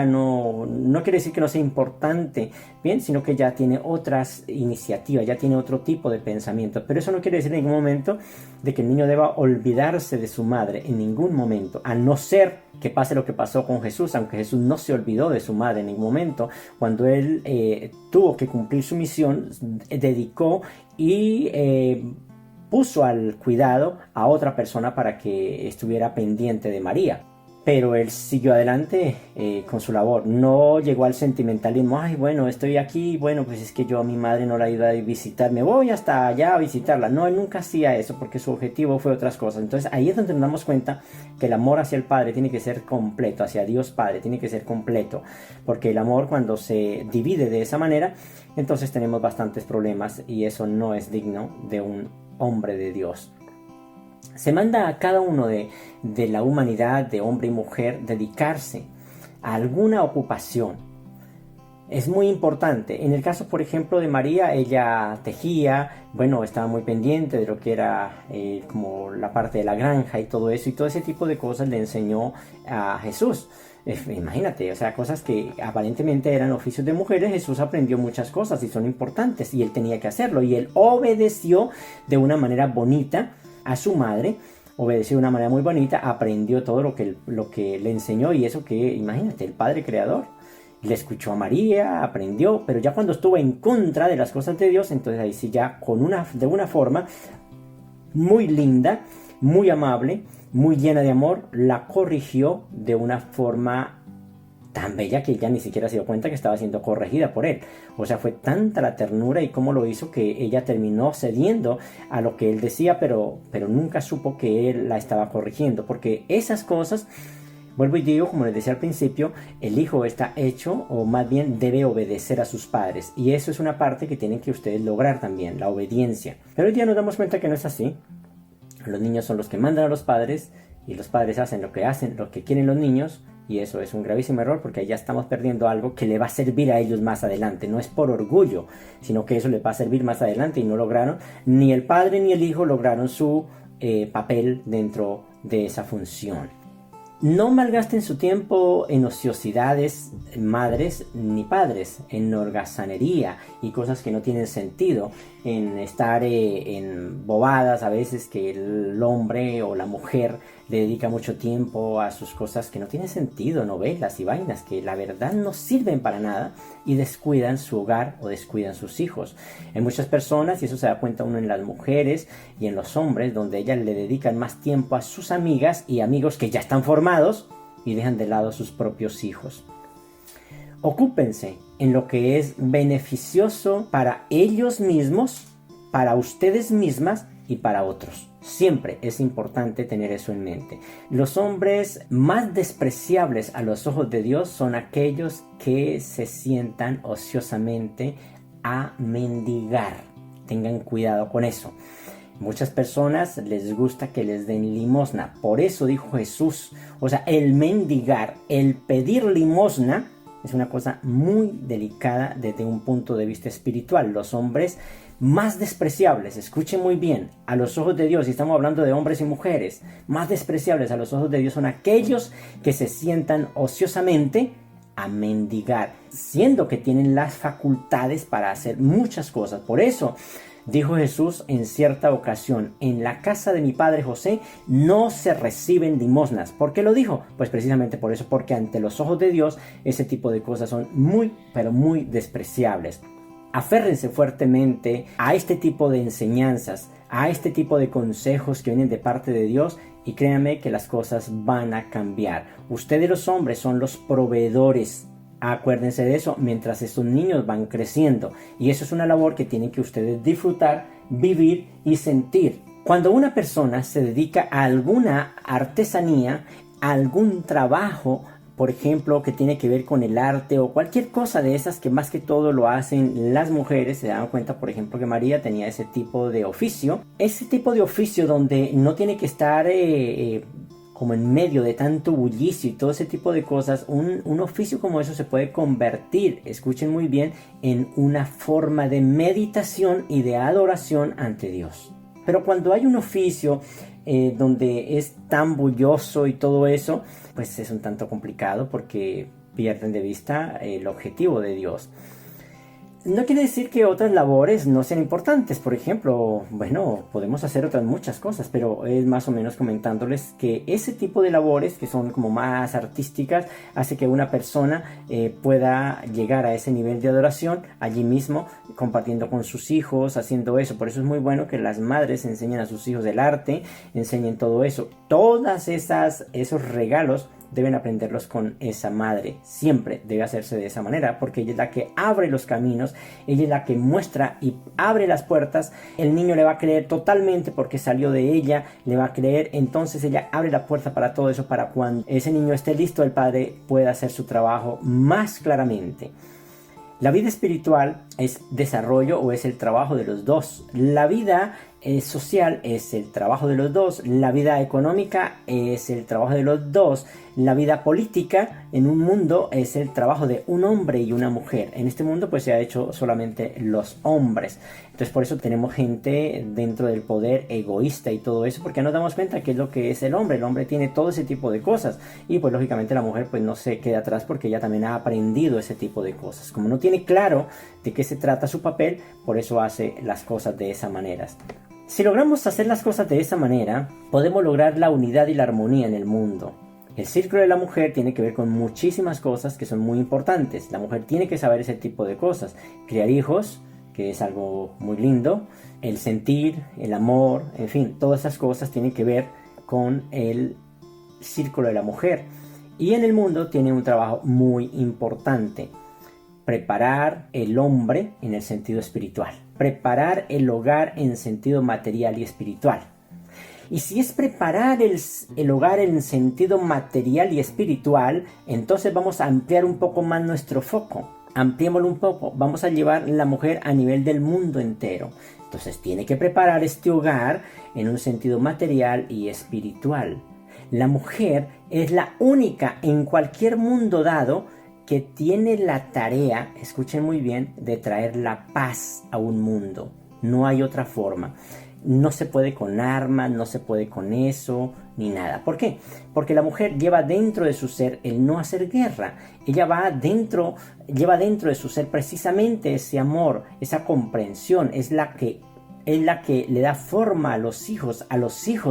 no quiere decir que no sea importante, bien, sino que ya tiene otras iniciativas, ya tiene otro tipo de pensamiento. Pero eso no quiere decir en ningún momento de que el niño deba olvidarse de su madre, en ningún momento, a no ser que pase lo que pasó con Jesús, aunque Jesús no se olvidó de su madre en ningún momento. Cuando él tuvo que cumplir su misión, dedicó y puso al cuidado a otra persona para que estuviera pendiente de María. Pero él siguió adelante con su labor. No llegó al sentimentalismo. Ay, bueno, estoy aquí. Bueno, pues es que yo a mi madre no la iba a visitar. Me voy hasta allá a visitarla. No, él nunca hacía eso porque su objetivo fue otras cosas. Entonces ahí es donde nos damos cuenta que el amor hacia el Padre tiene que ser completo. Hacia Dios Padre tiene que ser completo. Porque el amor, cuando se divide de esa manera, entonces tenemos bastantes problemas. Y eso no es digno de un hombre de Dios. Se manda a cada uno de la humanidad, de hombre y mujer, dedicarse a alguna ocupación. Es muy importante. En el caso, por ejemplo, de María, ella tejía, bueno, estaba muy pendiente de lo que era como la parte de la granja y todo eso, y todo ese tipo de cosas le enseñó a Jesús. Imagínate, o sea, cosas que aparentemente eran oficios de mujeres. Jesús aprendió muchas cosas y son importantes, y él tenía que hacerlo, y él obedeció de una manera bonita a su madre, obedeció de una manera muy bonita, aprendió todo lo que le enseñó, y eso que, imagínate, el Padre Creador le escuchó a María, aprendió, pero ya cuando estuvo en contra de las cosas de Dios, entonces ahí sí ya de una forma muy linda, muy amable, muy llena de amor, la corrigió de una forma tan bella que ella ni siquiera se dio cuenta que estaba siendo corregida por él. O sea, fue tanta la ternura y cómo lo hizo que ella terminó cediendo a lo que él decía, pero nunca supo que él la estaba corrigiendo, porque esas cosas, vuelvo y digo, como les decía al principio, el hijo está hecho, o más bien debe obedecer a sus padres, y eso es una parte que tienen que ustedes lograr también, la obediencia. Pero hoy día nos damos cuenta que no es así. Los niños son los que mandan a los padres, y los padres hacen lo que quieren los niños, y eso es un gravísimo error, porque ahí ya estamos perdiendo algo que le va a servir a ellos más adelante. No es por orgullo, sino que eso les va a servir más adelante, y no lograron, ni el padre ni el hijo lograron su papel dentro de esa función. No malgasten su tiempo en ociosidades, madres ni padres, en holgazanería y cosas que no tienen sentido, en estar en bobadas a veces que el hombre o la mujer le dedica mucho tiempo a sus cosas que no tienen sentido, novelas y vainas que la verdad no sirven para nada, y descuidan su hogar o descuidan sus hijos. En muchas personas, y eso se da cuenta uno en las mujeres y en los hombres, donde ellas le dedican más tiempo a sus amigas y amigos que ya están formados y dejan de lado a sus propios hijos. Ocúpense en lo que es beneficioso para ellos mismos, para ustedes mismas y para otros. Siempre es importante tener eso en mente. Los hombres más despreciables a los ojos de Dios son aquellos que se sientan ociosamente a mendigar. Tengan cuidado con eso. Muchas personas les gusta que les den limosna. Por eso dijo Jesús, o sea, el mendigar, el pedir limosna, es una cosa muy delicada desde un punto de vista espiritual. Los hombres más despreciables, escuchen muy bien, a los ojos de Dios, y estamos hablando de hombres y mujeres, más despreciables a los ojos de Dios son aquellos que se sientan ociosamente a mendigar, siendo que tienen las facultades para hacer muchas cosas. Por eso dijo Jesús en cierta ocasión: en la casa de mi padre José no se reciben limosnas. ¿Por qué lo dijo? Pues precisamente por eso, porque ante los ojos de Dios ese tipo de cosas son muy, pero muy despreciables. Aférrense fuertemente a este tipo de enseñanzas, a este tipo de consejos que vienen de parte de Dios, y créanme que las cosas van a cambiar. Ustedes los hombres son los proveedores. Acuérdense de eso mientras estos niños van creciendo, y eso es una labor que tienen que ustedes disfrutar, vivir y sentir. Cuando una persona se dedica a alguna artesanía, a algún trabajo, por ejemplo, que tiene que ver con el arte o cualquier cosa de esas, que más que todo lo hacen las mujeres, se dan cuenta, por ejemplo, que María tenía ese tipo de oficio donde no tiene que estar como en medio de tanto bullicio y todo ese tipo de cosas. Un oficio como eso se puede convertir, escuchen muy bien, en una forma de meditación y de adoración ante Dios. Pero cuando hay un oficio donde es tan bulloso y todo eso, pues es un tanto complicado, porque pierden de vista el objetivo de Dios. No quiere decir que otras labores no sean importantes. Por ejemplo, bueno, podemos hacer otras muchas cosas, pero es más o menos comentándoles que ese tipo de labores, que son como más artísticas, hace que una persona pueda llegar a ese nivel de adoración allí mismo, compartiendo con sus hijos, haciendo eso. Por eso es muy bueno que las madres enseñen a sus hijos el arte, enseñen todo eso. Todas esos regalos deben aprenderlos con esa madre. Siempre debe hacerse de esa manera, porque ella es la que abre los caminos, ella es la que muestra y abre las puertas. El niño le va a creer totalmente porque salió de ella, le va a creer. Entonces ella abre la puerta para todo eso, para cuando ese niño esté listo, el padre pueda hacer su trabajo más claramente. La vida espiritual es desarrollo, o es el trabajo de los dos. La vida social es el trabajo de los dos. La vida económica es el trabajo de los dos. La vida política en un mundo es el trabajo de un hombre y una mujer. En este mundo pues se ha hecho solamente los hombres. Entonces por eso tenemos gente dentro del poder egoísta y todo eso, porque nos damos cuenta que es lo que es el hombre. El hombre tiene todo ese tipo de cosas, y pues lógicamente la mujer pues no se queda atrás, porque ella también ha aprendido ese tipo de cosas. Como no tiene claro de qué se trata su papel, por eso hace las cosas de esa manera. Si logramos hacer las cosas de esa manera, podemos lograr la unidad y la armonía en el mundo. El círculo de la mujer tiene que ver con muchísimas cosas que son muy importantes. La mujer tiene que saber ese tipo de cosas. Criar hijos, que es algo muy lindo. El sentir, el amor, en fin, todas esas cosas tienen que ver con el círculo de la mujer. Y en el mundo tiene un trabajo muy importante: preparar el hombre en el sentido espiritual, preparar el hogar en sentido material y espiritual. Y si es preparar el hogar en sentido material y espiritual, entonces vamos a ampliar un poco más nuestro foco. Ampliémoslo un poco, vamos a llevar la mujer a nivel del mundo entero. Entonces tiene que preparar este hogar en un sentido material y espiritual. La mujer es la única en cualquier mundo dado que tiene la tarea, escuchen muy bien, de traer la paz a un mundo. No hay otra forma. No se puede con armas, no se puede con eso, ni nada. ¿Por qué? Porque la mujer lleva dentro de su ser el no hacer guerra. Ella lleva dentro de su ser precisamente ese amor, esa comprensión. Es la que le da forma a los hijos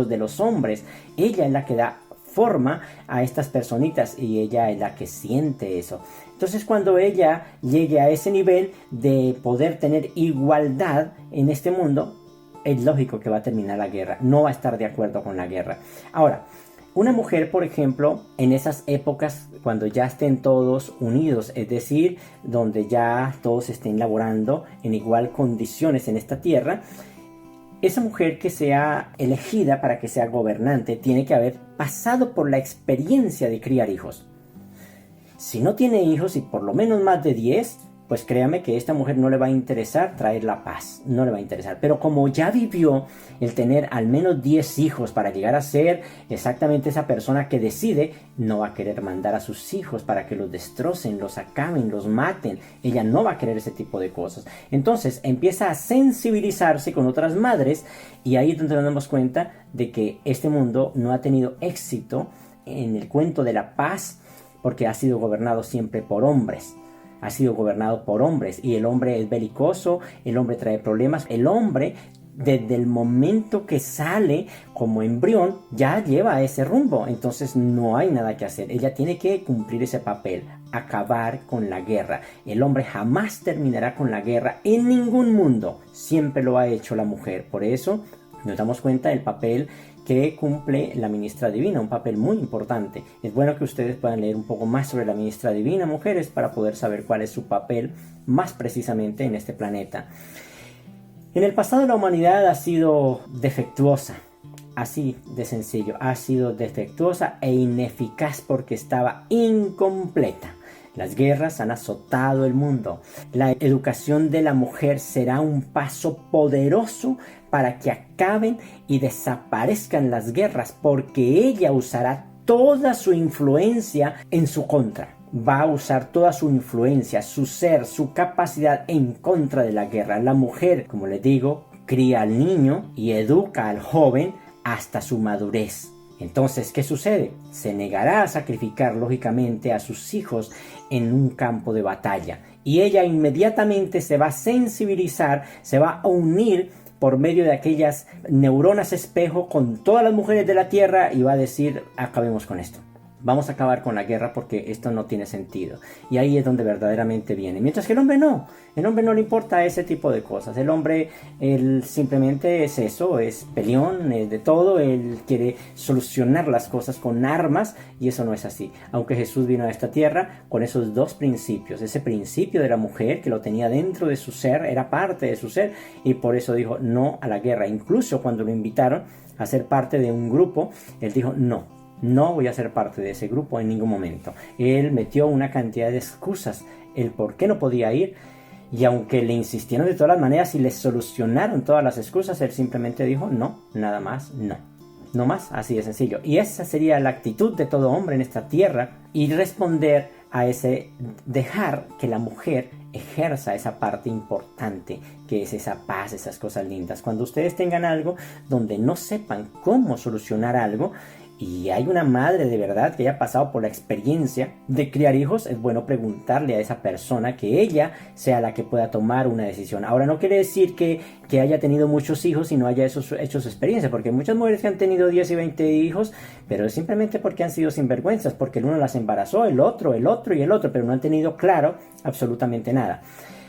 de los hombres. Ella es la que da forma a estas personitas, y ella es la que siente eso. Entonces cuando ella llegue a ese nivel de poder tener igualdad en este mundo, es lógico que va a terminar la guerra. No va a estar de acuerdo con la guerra. Ahora, una mujer, por ejemplo, en esas épocas, cuando ya estén todos unidos, es decir, donde ya todos estén laborando en igual condiciones en esta tierra, esa mujer que sea elegida para que sea gobernante tiene que haber pasado por la experiencia de criar hijos. Si no tiene hijos, y por lo menos más de 10, pues créame que a esta mujer no le va a interesar traer la paz, no le va a interesar. Pero como ya vivió el tener al menos 10 hijos para llegar a ser exactamente esa persona que decide, no va a querer mandar a sus hijos para que los destrocen, los acaben, los maten. Ella no va a querer ese tipo de cosas. Entonces empieza a sensibilizarse con otras madres, y ahí es donde nos damos cuenta de que este mundo no ha tenido éxito en el cuento de la paz, porque ha sido gobernado siempre por hombres. Ha sido gobernado por hombres y el hombre es belicoso, el hombre trae problemas. El hombre, desde el momento que sale como embrión, ya lleva ese rumbo. Entonces no hay nada que hacer. Ella tiene que cumplir ese papel, acabar con la guerra. El hombre jamás terminará con la guerra en ningún mundo. Siempre lo ha hecho la mujer. Por eso nos damos cuenta del papel que cumple la ministra divina, un papel muy importante. Es bueno que ustedes puedan leer un poco más sobre la ministra divina, mujeres, para poder saber cuál es su papel más precisamente en este planeta. En el pasado la humanidad ha sido defectuosa, así de sencillo, ha sido defectuosa e ineficaz porque estaba incompleta. Las guerras han azotado el mundo. La educación de la mujer será un paso poderoso para que acaben y desaparezcan las guerras, porque ella usará toda su influencia en su contra. Va a usar toda su influencia, su ser, su capacidad en contra de la guerra. La mujer, como les digo, cría al niño y educa al joven hasta su madurez. Entonces, ¿qué sucede? Se negará a sacrificar lógicamente a sus hijos en un campo de batalla. Y ella inmediatamente se va a sensibilizar, se va a unir por medio de aquellas neuronas espejo con todas las mujeres de la tierra y va a decir, acabemos con esto. Vamos a acabar con la guerra porque esto no tiene sentido. Y ahí es donde verdaderamente viene. Mientras que el hombre no le importa ese tipo de cosas. El hombre, él simplemente es eso, es peleón, es de todo. Él quiere solucionar las cosas con armas y eso no es así. Aunque Jesús vino a esta tierra con esos dos principios. Ese principio de la mujer que lo tenía dentro de su ser, era parte de su ser y por eso dijo no a la guerra. Incluso cuando lo invitaron a ser parte de un grupo, él dijo no voy a ser parte de ese grupo en ningún momento. Él metió una cantidad de excusas, el por qué no podía ir, y aunque le insistieron de todas las maneras y le solucionaron todas las excusas, él simplemente dijo no, nada más, no más, así de sencillo. Y esa sería la actitud de todo hombre en esta tierra, y responder a ese, dejar que la mujer ejerza esa parte importante que es esa paz, esas cosas lindas. Cuando ustedes tengan algo donde no sepan cómo solucionar algo, y hay una madre de verdad que haya pasado por la experiencia de criar hijos, es bueno preguntarle a esa persona que ella sea la que pueda tomar una decisión. Ahora no quiere decir que haya tenido muchos hijos y no haya hecho su experiencia, porque hay muchas mujeres que han tenido 10 y 20 hijos, pero es simplemente porque han sido sinvergüenzas, porque el uno las embarazó, el otro y el otro, pero no han tenido claro absolutamente nada.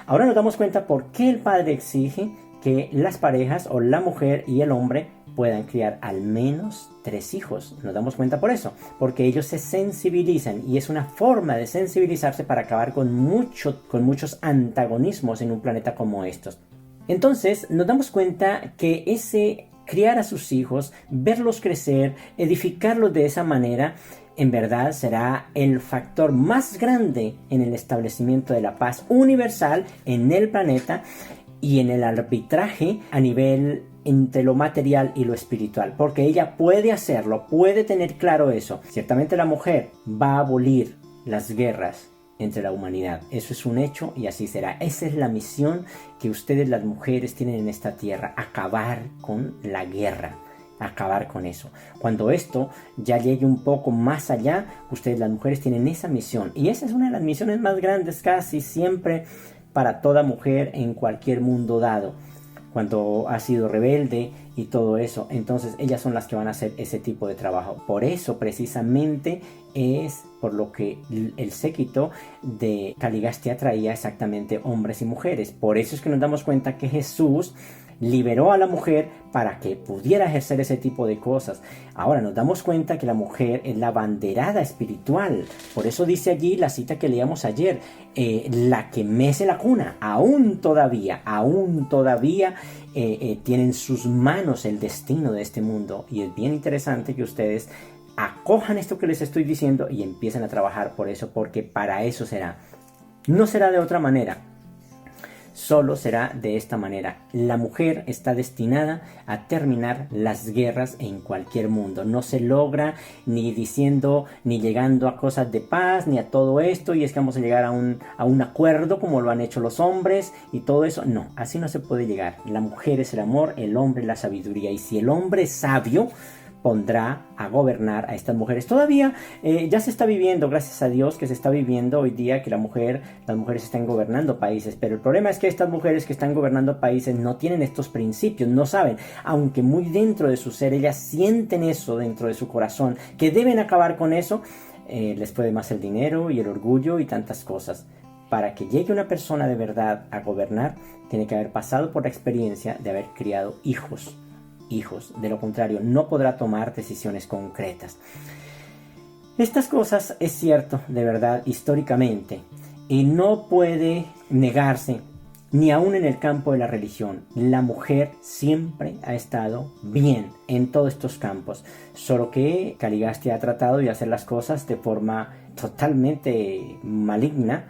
Ahora nos damos cuenta por qué el padre exige que las parejas o la mujer y el hombre puedan criar al menos 3 hijos. Nos damos cuenta por eso, porque ellos se sensibilizan y es una forma de sensibilizarse para acabar con muchos antagonismos en un planeta como estos. Entonces nos damos cuenta que ese criar a sus hijos, verlos crecer, edificarlos de esa manera, en verdad será el factor más grande en el establecimiento de la paz universal en el planeta y en el arbitraje a nivel entre lo material y lo espiritual, porque ella puede hacerlo, puede tener claro eso. Ciertamente la mujer va a abolir las guerras entre la humanidad, eso es un hecho y así será. Esa es la misión que ustedes las mujeres tienen en esta tierra, acabar con la guerra, acabar con eso. Cuando esto ya llegue un poco más allá, ustedes las mujeres tienen esa misión y esa es una de las misiones más grandes casi siempre para toda mujer en cualquier mundo dado, cuando ha sido rebelde y todo eso. Entonces ellas son las que van a hacer ese tipo de trabajo. Por eso precisamente es por lo que el séquito de Caligastia traía exactamente hombres y mujeres. Por eso es que nos damos cuenta que Jesús liberó a la mujer para que pudiera ejercer ese tipo de cosas. Ahora nos damos cuenta que la mujer es la abanderada espiritual. Por eso dice allí la cita que leíamos ayer, la que mece la cuna, aún todavía tiene en sus manos el destino de este mundo. Y es bien interesante que ustedes acojan esto que les estoy diciendo y empiecen a trabajar por eso, porque para eso será. No será de otra manera. Solo será de esta manera. La mujer está destinada a terminar las guerras en cualquier mundo. No se logra ni diciendo, ni llegando a cosas de paz, ni a todo esto, y es que vamos a llegar a un acuerdo como lo han hecho los hombres y todo eso. No, así no se puede llegar. La mujer es el amor, el hombre es la sabiduría. Y si el hombre es sabio, pondrá a gobernar a estas mujeres. Todavía ya se está viviendo, gracias a Dios, que se está viviendo hoy día que las mujeres están gobernando países, pero el problema es que estas mujeres que están gobernando países no tienen estos principios, no saben, aunque muy dentro de su ser ellas sienten eso dentro de su corazón, que deben acabar con eso, les puede más el dinero y el orgullo y tantas cosas. Para que llegue una persona de verdad a gobernar, tiene que haber pasado por la experiencia de haber criado hijos. De lo contrario, no podrá tomar decisiones concretas. Estas cosas es cierto, de verdad, históricamente, y no puede negarse, ni aún en el campo de la religión. La mujer siempre ha estado bien en todos estos campos, solo que Caligasti ha tratado de hacer las cosas de forma totalmente maligna,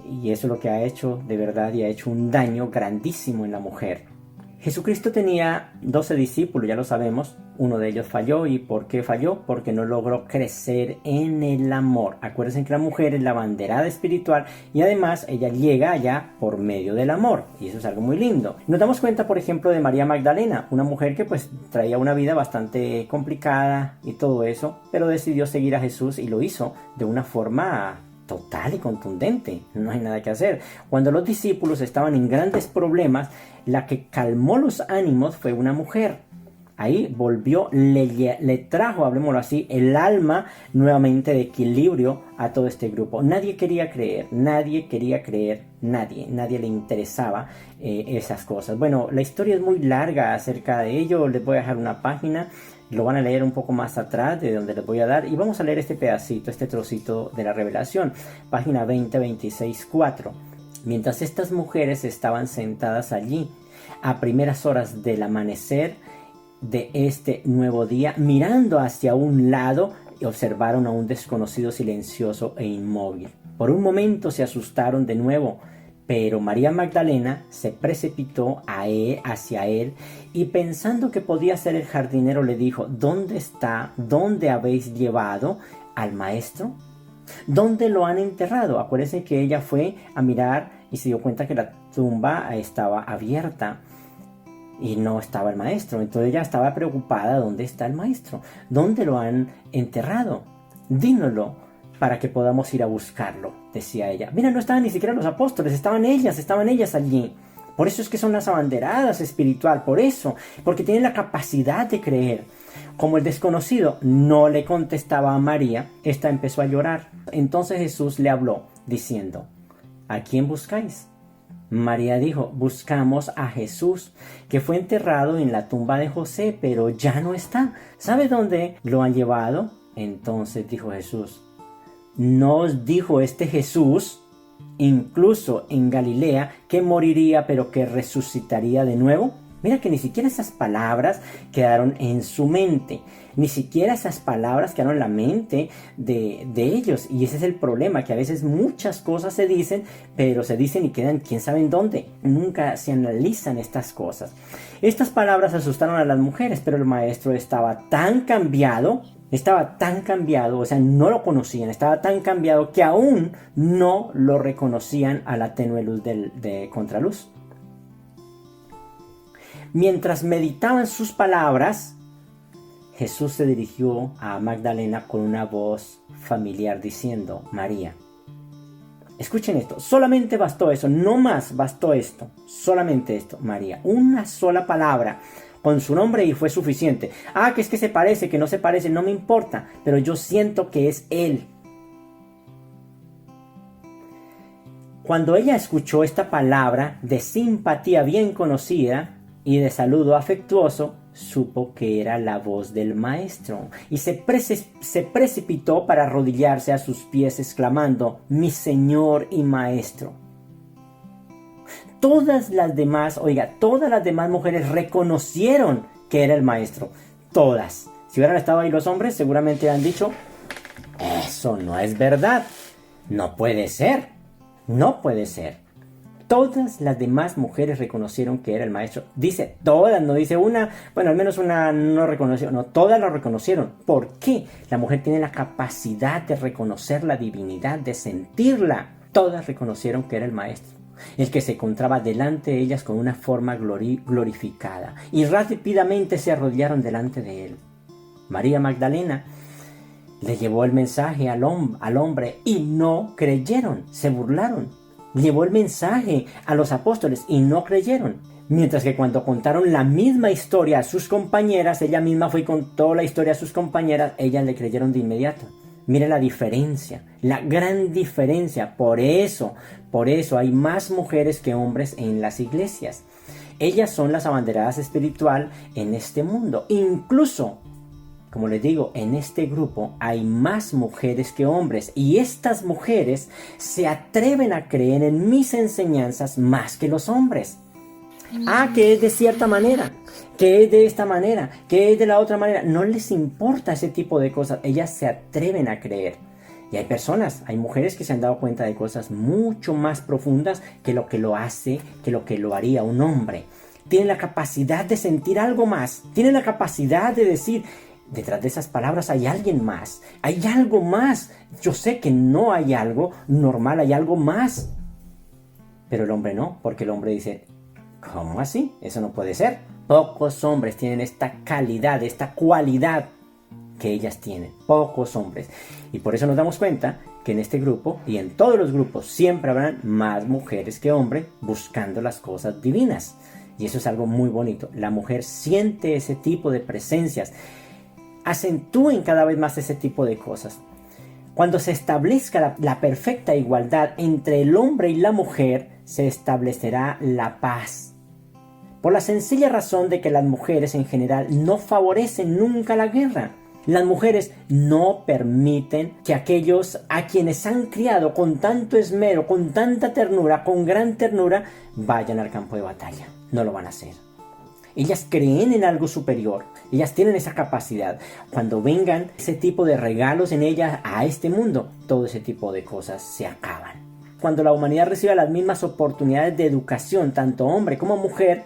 y eso es lo que ha hecho de verdad, y ha hecho un daño grandísimo en la mujer. Jesucristo tenía 12 discípulos, ya lo sabemos. Uno de ellos falló. ¿Y por qué falló? Porque no logró crecer en el amor. Acuérdense que la mujer es la abanderada espiritual y además ella llega allá por medio del amor. Y eso es algo muy lindo. Nos damos cuenta, por ejemplo, de María Magdalena, una mujer que pues traía una vida bastante complicada y todo eso, pero decidió seguir a Jesús y lo hizo de una forma total y contundente. No hay nada que hacer. Cuando los discípulos estaban en grandes problemas, la que calmó los ánimos fue una mujer. Ahí volvió, le trajo, hablemoslo así, el alma nuevamente de equilibrio a todo este grupo. Nadie quería creer, nadie le interesaba esas cosas. Bueno, la historia es muy larga acerca de ello. Les voy a dejar una página, lo van a leer un poco más atrás de donde les voy a dar, y vamos a leer este pedacito, este trocito de la revelación, página 20:26-4. Mientras estas mujeres estaban sentadas allí a primeras horas del amanecer de este nuevo día, mirando hacia un lado, observaron a un desconocido silencioso e inmóvil. Por un momento se asustaron de nuevo, pero María Magdalena se precipitó hacia él y pensando que podía ser el jardinero le dijo: ¿Dónde está? ¿Dónde habéis llevado al maestro? ¿Dónde lo han enterrado? Acuérdense que ella fue a mirar y se dio cuenta que la tumba estaba abierta y no estaba el maestro. Entonces ella estaba preocupada: ¿dónde está el maestro? ¿Dónde lo han enterrado? Dínoslo para que podamos ir a buscarlo, decía ella. Mira, no estaban ni siquiera los apóstoles, estaban ellas allí. Por eso es que son las abanderadas espiritual, por eso, porque tienen la capacidad de creer. Como el desconocido no le contestaba a María, ésta empezó a llorar. Entonces Jesús le habló diciendo: ¿A quién buscáis? María dijo: buscamos a Jesús, que fue enterrado en la tumba de José, pero ya no está. ¿Sabe dónde lo han llevado? Entonces dijo Jesús: ¿no os dijo este Jesús, incluso en Galilea, que moriría pero que resucitaría de nuevo? Mira que ni siquiera esas palabras quedaron en su mente, ni siquiera esas palabras quedaron en la mente de ellos. Y ese es el problema, que a veces muchas cosas se dicen, pero se dicen y quedan quién sabe en dónde. Nunca se analizan estas cosas. Estas palabras asustaron a las mujeres, pero el maestro estaba tan cambiado, o sea, no lo conocían, estaba tan cambiado que aún no lo reconocían a la tenue luz de contraluz. Mientras meditaban sus palabras, Jesús se dirigió a Magdalena con una voz familiar diciendo: María. Escuchen esto, solamente bastó eso, no más bastó esto, solamente esto, María. Una sola palabra con su nombre y fue suficiente. Que es que se parece, que no se parece, no me importa, pero yo siento que es él. Cuando ella escuchó esta palabra de simpatía bien conocida y de saludo afectuoso, supo que era la voz del maestro y se precipitó para arrodillarse a sus pies exclamando: mi Señor y Maestro. Todas las demás mujeres reconocieron que era el maestro. Todas. Si hubieran estado ahí los hombres, seguramente han dicho: eso no es verdad. No puede ser. No puede ser. Todas las demás mujeres reconocieron que era el maestro. Dice todas, no dice una. Bueno, al menos una no reconoció. No, todas lo reconocieron. ¿Por qué? La mujer tiene la capacidad de reconocer la divinidad, de sentirla. Todas reconocieron que era el maestro, el que se encontraba delante de ellas con una forma glorificada. Y rápidamente se arrodillaron delante de él. María Magdalena le llevó el mensaje al hombre y no creyeron, se burlaron. Llevó el mensaje a los apóstoles y no creyeron. Mientras que cuando contaron la misma historia a sus compañeras, ella misma fue y contó la historia a sus compañeras, ellas le creyeron de inmediato. Mire la diferencia, la gran diferencia. Por eso hay más mujeres que hombres en las iglesias. Ellas son las abanderadas espiritual en este mundo. Incluso, como les digo, en este grupo hay más mujeres que hombres. Y estas mujeres se atreven a creer en mis enseñanzas más que los hombres. Que es de cierta manera, que es de esta manera, que es de la otra manera. No les importa ese tipo de cosas. Ellas se atreven a creer. Y hay mujeres que se han dado cuenta de cosas mucho más profundas que lo que lo haría un hombre. Tienen la capacidad de sentir algo más. Tienen la capacidad de decir, detrás de esas palabras hay alguien más. Hay algo más. Yo sé que no hay algo normal, hay algo más. Pero el hombre no, porque el hombre dice, ¿cómo así? Eso no puede ser. Pocos hombres tienen esta calidad, esta cualidad que ellas tienen. Pocos hombres. Y por eso nos damos cuenta que en este grupo y en todos los grupos siempre habrán más mujeres que hombres buscando las cosas divinas. Y eso es algo muy bonito. La mujer siente ese tipo de presencias. Acentúen cada vez más ese tipo de cosas. Cuando se establezca la perfecta igualdad entre el hombre y la mujer, se establecerá la paz. Por la sencilla razón de que las mujeres en general no favorecen nunca la guerra. Las mujeres no permiten que aquellos a quienes han criado con tanto esmero, con tanta ternura, con gran ternura, vayan al campo de batalla. No lo van a hacer. Ellas creen en algo superior. Ellas tienen esa capacidad. Cuando vengan ese tipo de regalos en ellas a este mundo, todo ese tipo de cosas se acaban. Cuando la humanidad reciba las mismas oportunidades de educación, tanto hombre como mujer,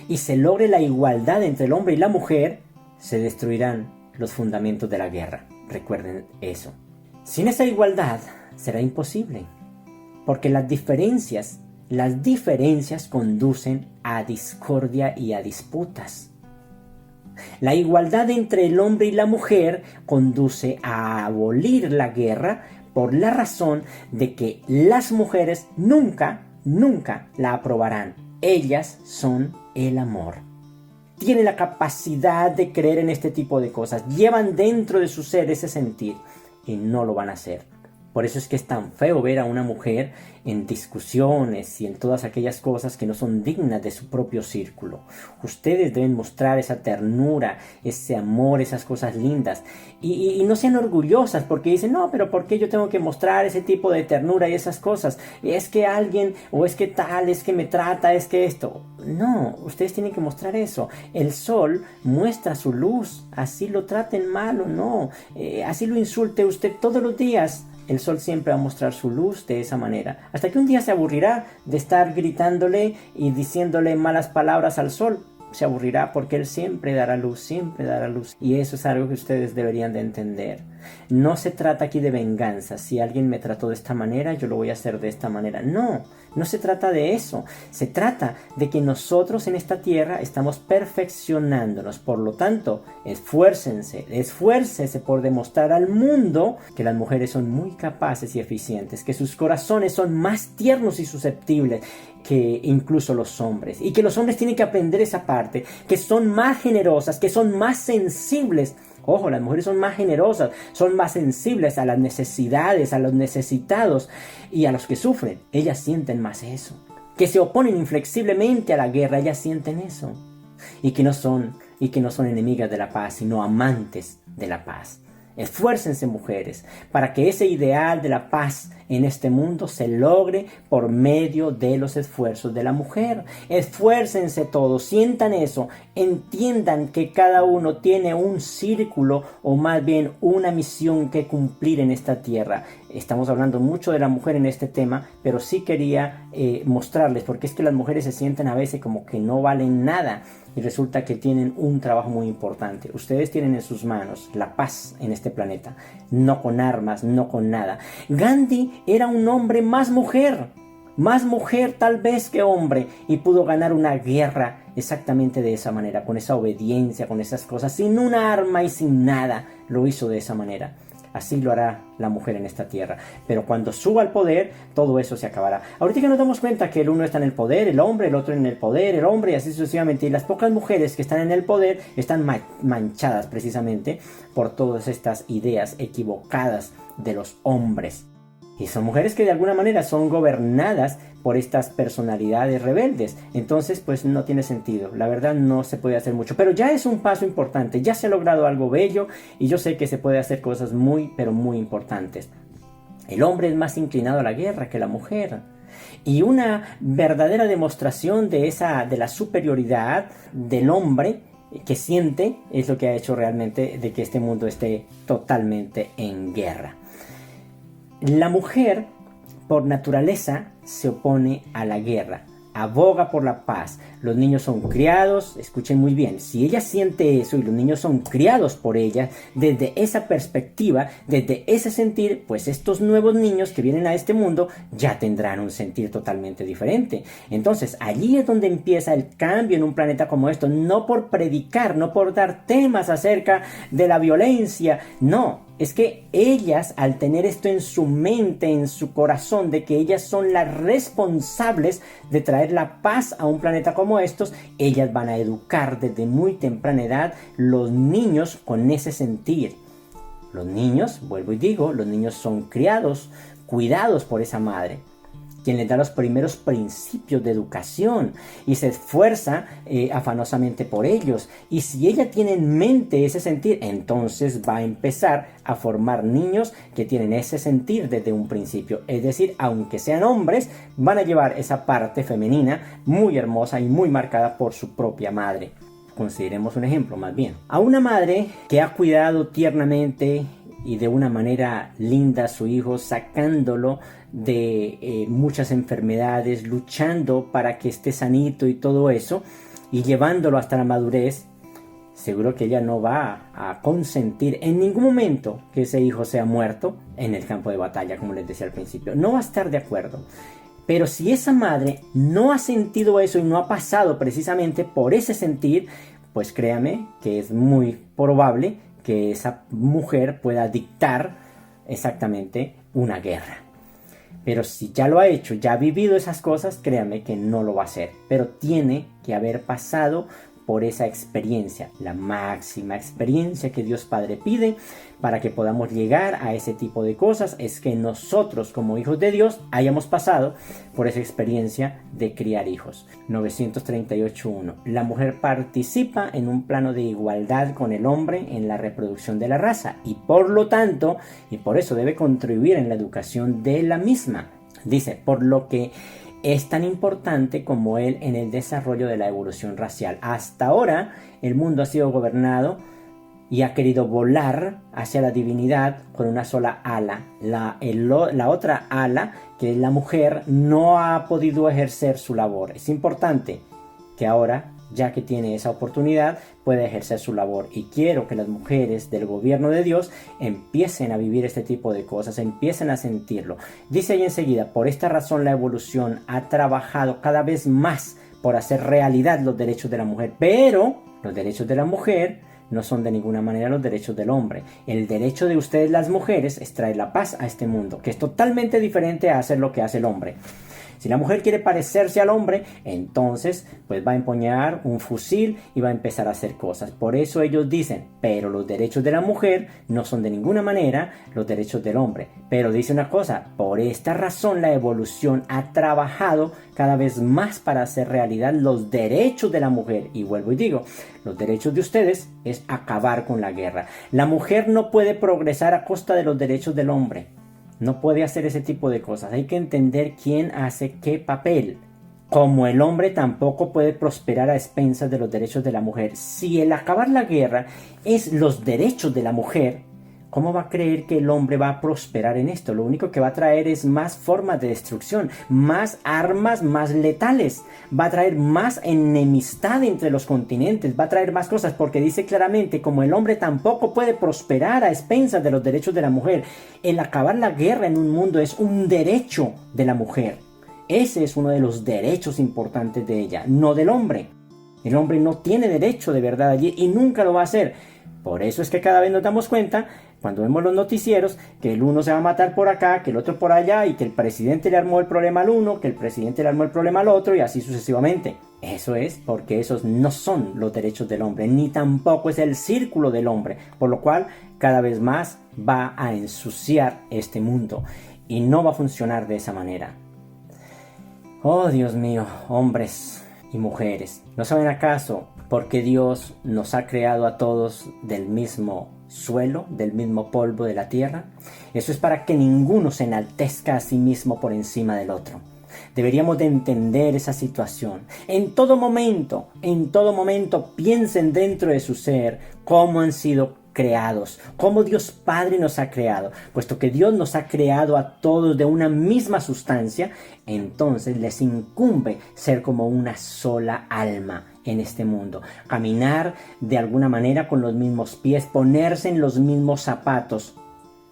y se logre la igualdad entre el hombre y la mujer, se destruirán los fundamentos de la guerra. Recuerden eso. Sin esa igualdad será imposible, porque las diferencias conducen a discordia y a disputas. La igualdad entre el hombre y la mujer conduce a abolir la guerra por la razón de que las mujeres nunca la aprobarán. Ellas son el amor. Tienen la capacidad de creer en este tipo de cosas. Llevan dentro de su ser ese sentir y no lo van a hacer. Por eso es que es tan feo ver a una mujer en discusiones y en todas aquellas cosas que no son dignas de su propio círculo. Ustedes deben mostrar esa ternura, ese amor, esas cosas lindas. Y no sean orgullosas porque dicen, no, pero ¿por qué yo tengo que mostrar ese tipo de ternura y esas cosas? Es que alguien, o es que tal, es que me trata, es que esto. No, ustedes tienen que mostrar eso. El sol muestra su luz, así lo traten mal o no, así lo insulte usted todos los días. El sol siempre va a mostrar su luz de esa manera. Hasta que un día se aburrirá de estar gritándole y diciéndole malas palabras al sol. Se aburrirá porque él siempre dará luz, siempre dará luz. Y eso es algo que ustedes deberían de entender. No se trata aquí de venganza. Si alguien me trató de esta manera, yo lo voy a hacer de esta manera. No se trata de eso. Se trata de que nosotros en esta tierra estamos perfeccionándonos. Por lo tanto, esfuércense por demostrar al mundo que las mujeres son muy capaces y eficientes, que sus corazones son más tiernos y susceptibles que incluso los hombres, y que los hombres tienen que aprender esa parte, que son más generosas, que son más sensibles. Ojo, las mujeres son más generosas, son más sensibles a las necesidades, a los necesitados y a los que sufren. Ellas sienten más eso. Que se oponen inflexiblemente a la guerra, ellas sienten eso. Y que no son enemigas de la paz, sino amantes de la paz. Esfuércense, mujeres, para que ese ideal de la paz en este mundo se logre por medio de los esfuerzos de la mujer. Esfuércense todos, sientan eso, entiendan que cada uno tiene un círculo o más bien una misión que cumplir en esta tierra. Estamos hablando mucho de la mujer en este tema, pero sí quería mostrarles, porque es que las mujeres se sienten a veces como que no valen nada. Y resulta que tienen un trabajo muy importante. Ustedes tienen en sus manos la paz en este planeta. No con armas, no con nada. Gandhi era un hombre más mujer tal vez que hombre. Y pudo ganar una guerra exactamente de esa manera, con esa obediencia, con esas cosas, sin un arma y sin nada, lo hizo de esa manera. Así lo hará la mujer en esta tierra. Pero cuando suba al poder, todo eso se acabará. Ahorita que nos damos cuenta que el uno está en el poder, el hombre, el otro en el poder, el hombre, y así sucesivamente. Y las pocas mujeres que están en el poder están manchadas precisamente por todas estas ideas equivocadas de los hombres. Y son mujeres que de alguna manera son gobernadas por estas personalidades rebeldes. Entonces, pues no tiene sentido. La verdad no se puede hacer mucho. Pero ya es un paso importante. Ya se ha logrado algo bello. Y yo sé que se puede hacer cosas muy, pero muy importantes. El hombre es más inclinado a la guerra que la mujer. Y una verdadera demostración de la superioridad del hombre que siente es lo que ha hecho realmente de que este mundo esté totalmente en guerra. La mujer, por naturaleza, se opone a la guerra, aboga por la paz. Los niños son criados, escuchen muy bien, si ella siente eso y los niños son criados por ella, desde esa perspectiva, desde ese sentir, pues estos nuevos niños que vienen a este mundo ya tendrán un sentir totalmente diferente. Entonces, allí es donde empieza el cambio en un planeta como esto, no por predicar, no por dar temas acerca de la violencia, no. Es que ellas, al tener esto en su mente, en su corazón, de que ellas son las responsables de traer la paz a un planeta como estos, ellas van a educar desde muy temprana edad los niños con ese sentir. Los niños, vuelvo y digo, los niños son criados, cuidados por esa madre, quien les da los primeros principios de educación y se esfuerza afanosamente por ellos. Y si ella tiene en mente ese sentir, entonces va a empezar a formar niños que tienen ese sentir desde un principio. Es decir, aunque sean hombres, van a llevar esa parte femenina muy hermosa y muy marcada por su propia madre. Consideremos un ejemplo más bien. A una madre que ha cuidado tiernamente y de una manera linda a su hijo, sacándolo de muchas enfermedades, luchando para que esté sanito y todo eso, y llevándolo hasta la madurez, seguro que ella no va a consentir en ningún momento que ese hijo sea muerto en el campo de batalla, como les decía al principio. No va a estar de acuerdo. Pero si esa madre no ha sentido eso y no ha pasado precisamente por ese sentir, pues créame que es muy probable que esa mujer pueda dictar exactamente una guerra. Pero si ya lo ha hecho, ya ha vivido esas cosas, créame que no lo va a hacer. Pero tiene que haber pasado por esa experiencia, la máxima experiencia que Dios Padre pide para que podamos llegar a ese tipo de cosas, es que nosotros como hijos de Dios hayamos pasado por esa experiencia de criar hijos. 938.1. La mujer participa en un plano de igualdad con el hombre en la reproducción de la raza y por lo tanto, y por eso debe contribuir en la educación de la misma. Dice, por lo que es tan importante como él en el desarrollo de la evolución racial. Hasta ahora el mundo ha sido gobernado y ha querido volar hacia la divinidad con una sola ala. La otra ala, que es la mujer, no ha podido ejercer su labor. Es importante que ahora, ya que tiene esa oportunidad, pueda ejercer su labor. Y quiero que las mujeres del gobierno de Dios empiecen a vivir este tipo de cosas, empiecen a sentirlo. Dice ahí enseguida, por esta razón la evolución ha trabajado cada vez más por hacer realidad los derechos de la mujer. Pero los derechos de la mujer no son de ninguna manera los derechos del hombre. El derecho de ustedes las mujeres es traer la paz a este mundo, que es totalmente diferente a hacer lo que hace el hombre. Si la mujer quiere parecerse al hombre, entonces pues va a empuñar un fusil y va a empezar a hacer cosas. Por eso ellos dicen, pero los derechos de la mujer no son de ninguna manera los derechos del hombre. Pero dice una cosa, por esta razón la evolución ha trabajado cada vez más para hacer realidad los derechos de la mujer. Y vuelvo y digo, los derechos de ustedes es acabar con la guerra. La mujer no puede progresar a costa de los derechos del hombre. No puede hacer ese tipo de cosas. Hay que entender quién hace qué papel. Como el hombre tampoco puede prosperar a expensas de los derechos de la mujer. Si el acabar la guerra es los derechos de la mujer, ¿cómo va a creer que el hombre va a prosperar en esto? Lo único que va a traer es más formas de destrucción, más armas más letales. Va a traer más enemistad entre los continentes, va a traer más cosas, porque dice claramente, como el hombre tampoco puede prosperar a expensas de los derechos de la mujer, el acabar la guerra en un mundo es un derecho de la mujer. Ese es uno de los derechos importantes de ella, no del hombre. El hombre no tiene derecho de verdad allí y nunca lo va a hacer. Por eso es que cada vez nos damos cuenta, cuando vemos los noticieros, que el uno se va a matar por acá, que el otro por allá, y que el presidente le armó el problema al uno, que el presidente le armó el problema al otro, y así sucesivamente. Eso es porque esos no son los derechos del hombre, ni tampoco es el círculo del hombre, por lo cual cada vez más va a ensuciar este mundo, y no va a funcionar de esa manera. Oh, Dios mío, hombres y mujeres, ¿no saben acaso por qué Dios nos ha creado a todos del mismo suelo, del mismo polvo de la tierra? Eso es para que ninguno se enaltezca a sí mismo por encima del otro. Deberíamos de entender esa situación. En todo momento piensen dentro de su ser cómo han sido creados, cómo Dios Padre nos ha creado. Puesto que Dios nos ha creado a todos de una misma sustancia, entonces les incumbe ser como una sola alma en este mundo, caminar de alguna manera con los mismos pies, ponerse en los mismos zapatos,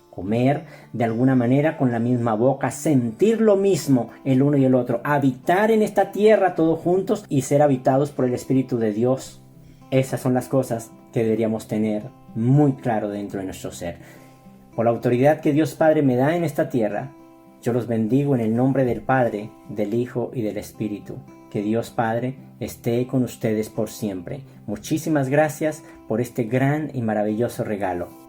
comer de alguna manera con la misma boca, sentir lo mismo el uno y el otro, habitar en esta tierra todos juntos y ser habitados por el Espíritu de Dios. Esas son las cosas que deberíamos tener muy claro dentro de nuestro ser. Por la autoridad que Dios Padre me da en esta tierra, yo los bendigo en el nombre del Padre, del Hijo y del Espíritu. Que Dios Padre esté con ustedes por siempre. Muchísimas gracias por este gran y maravilloso regalo.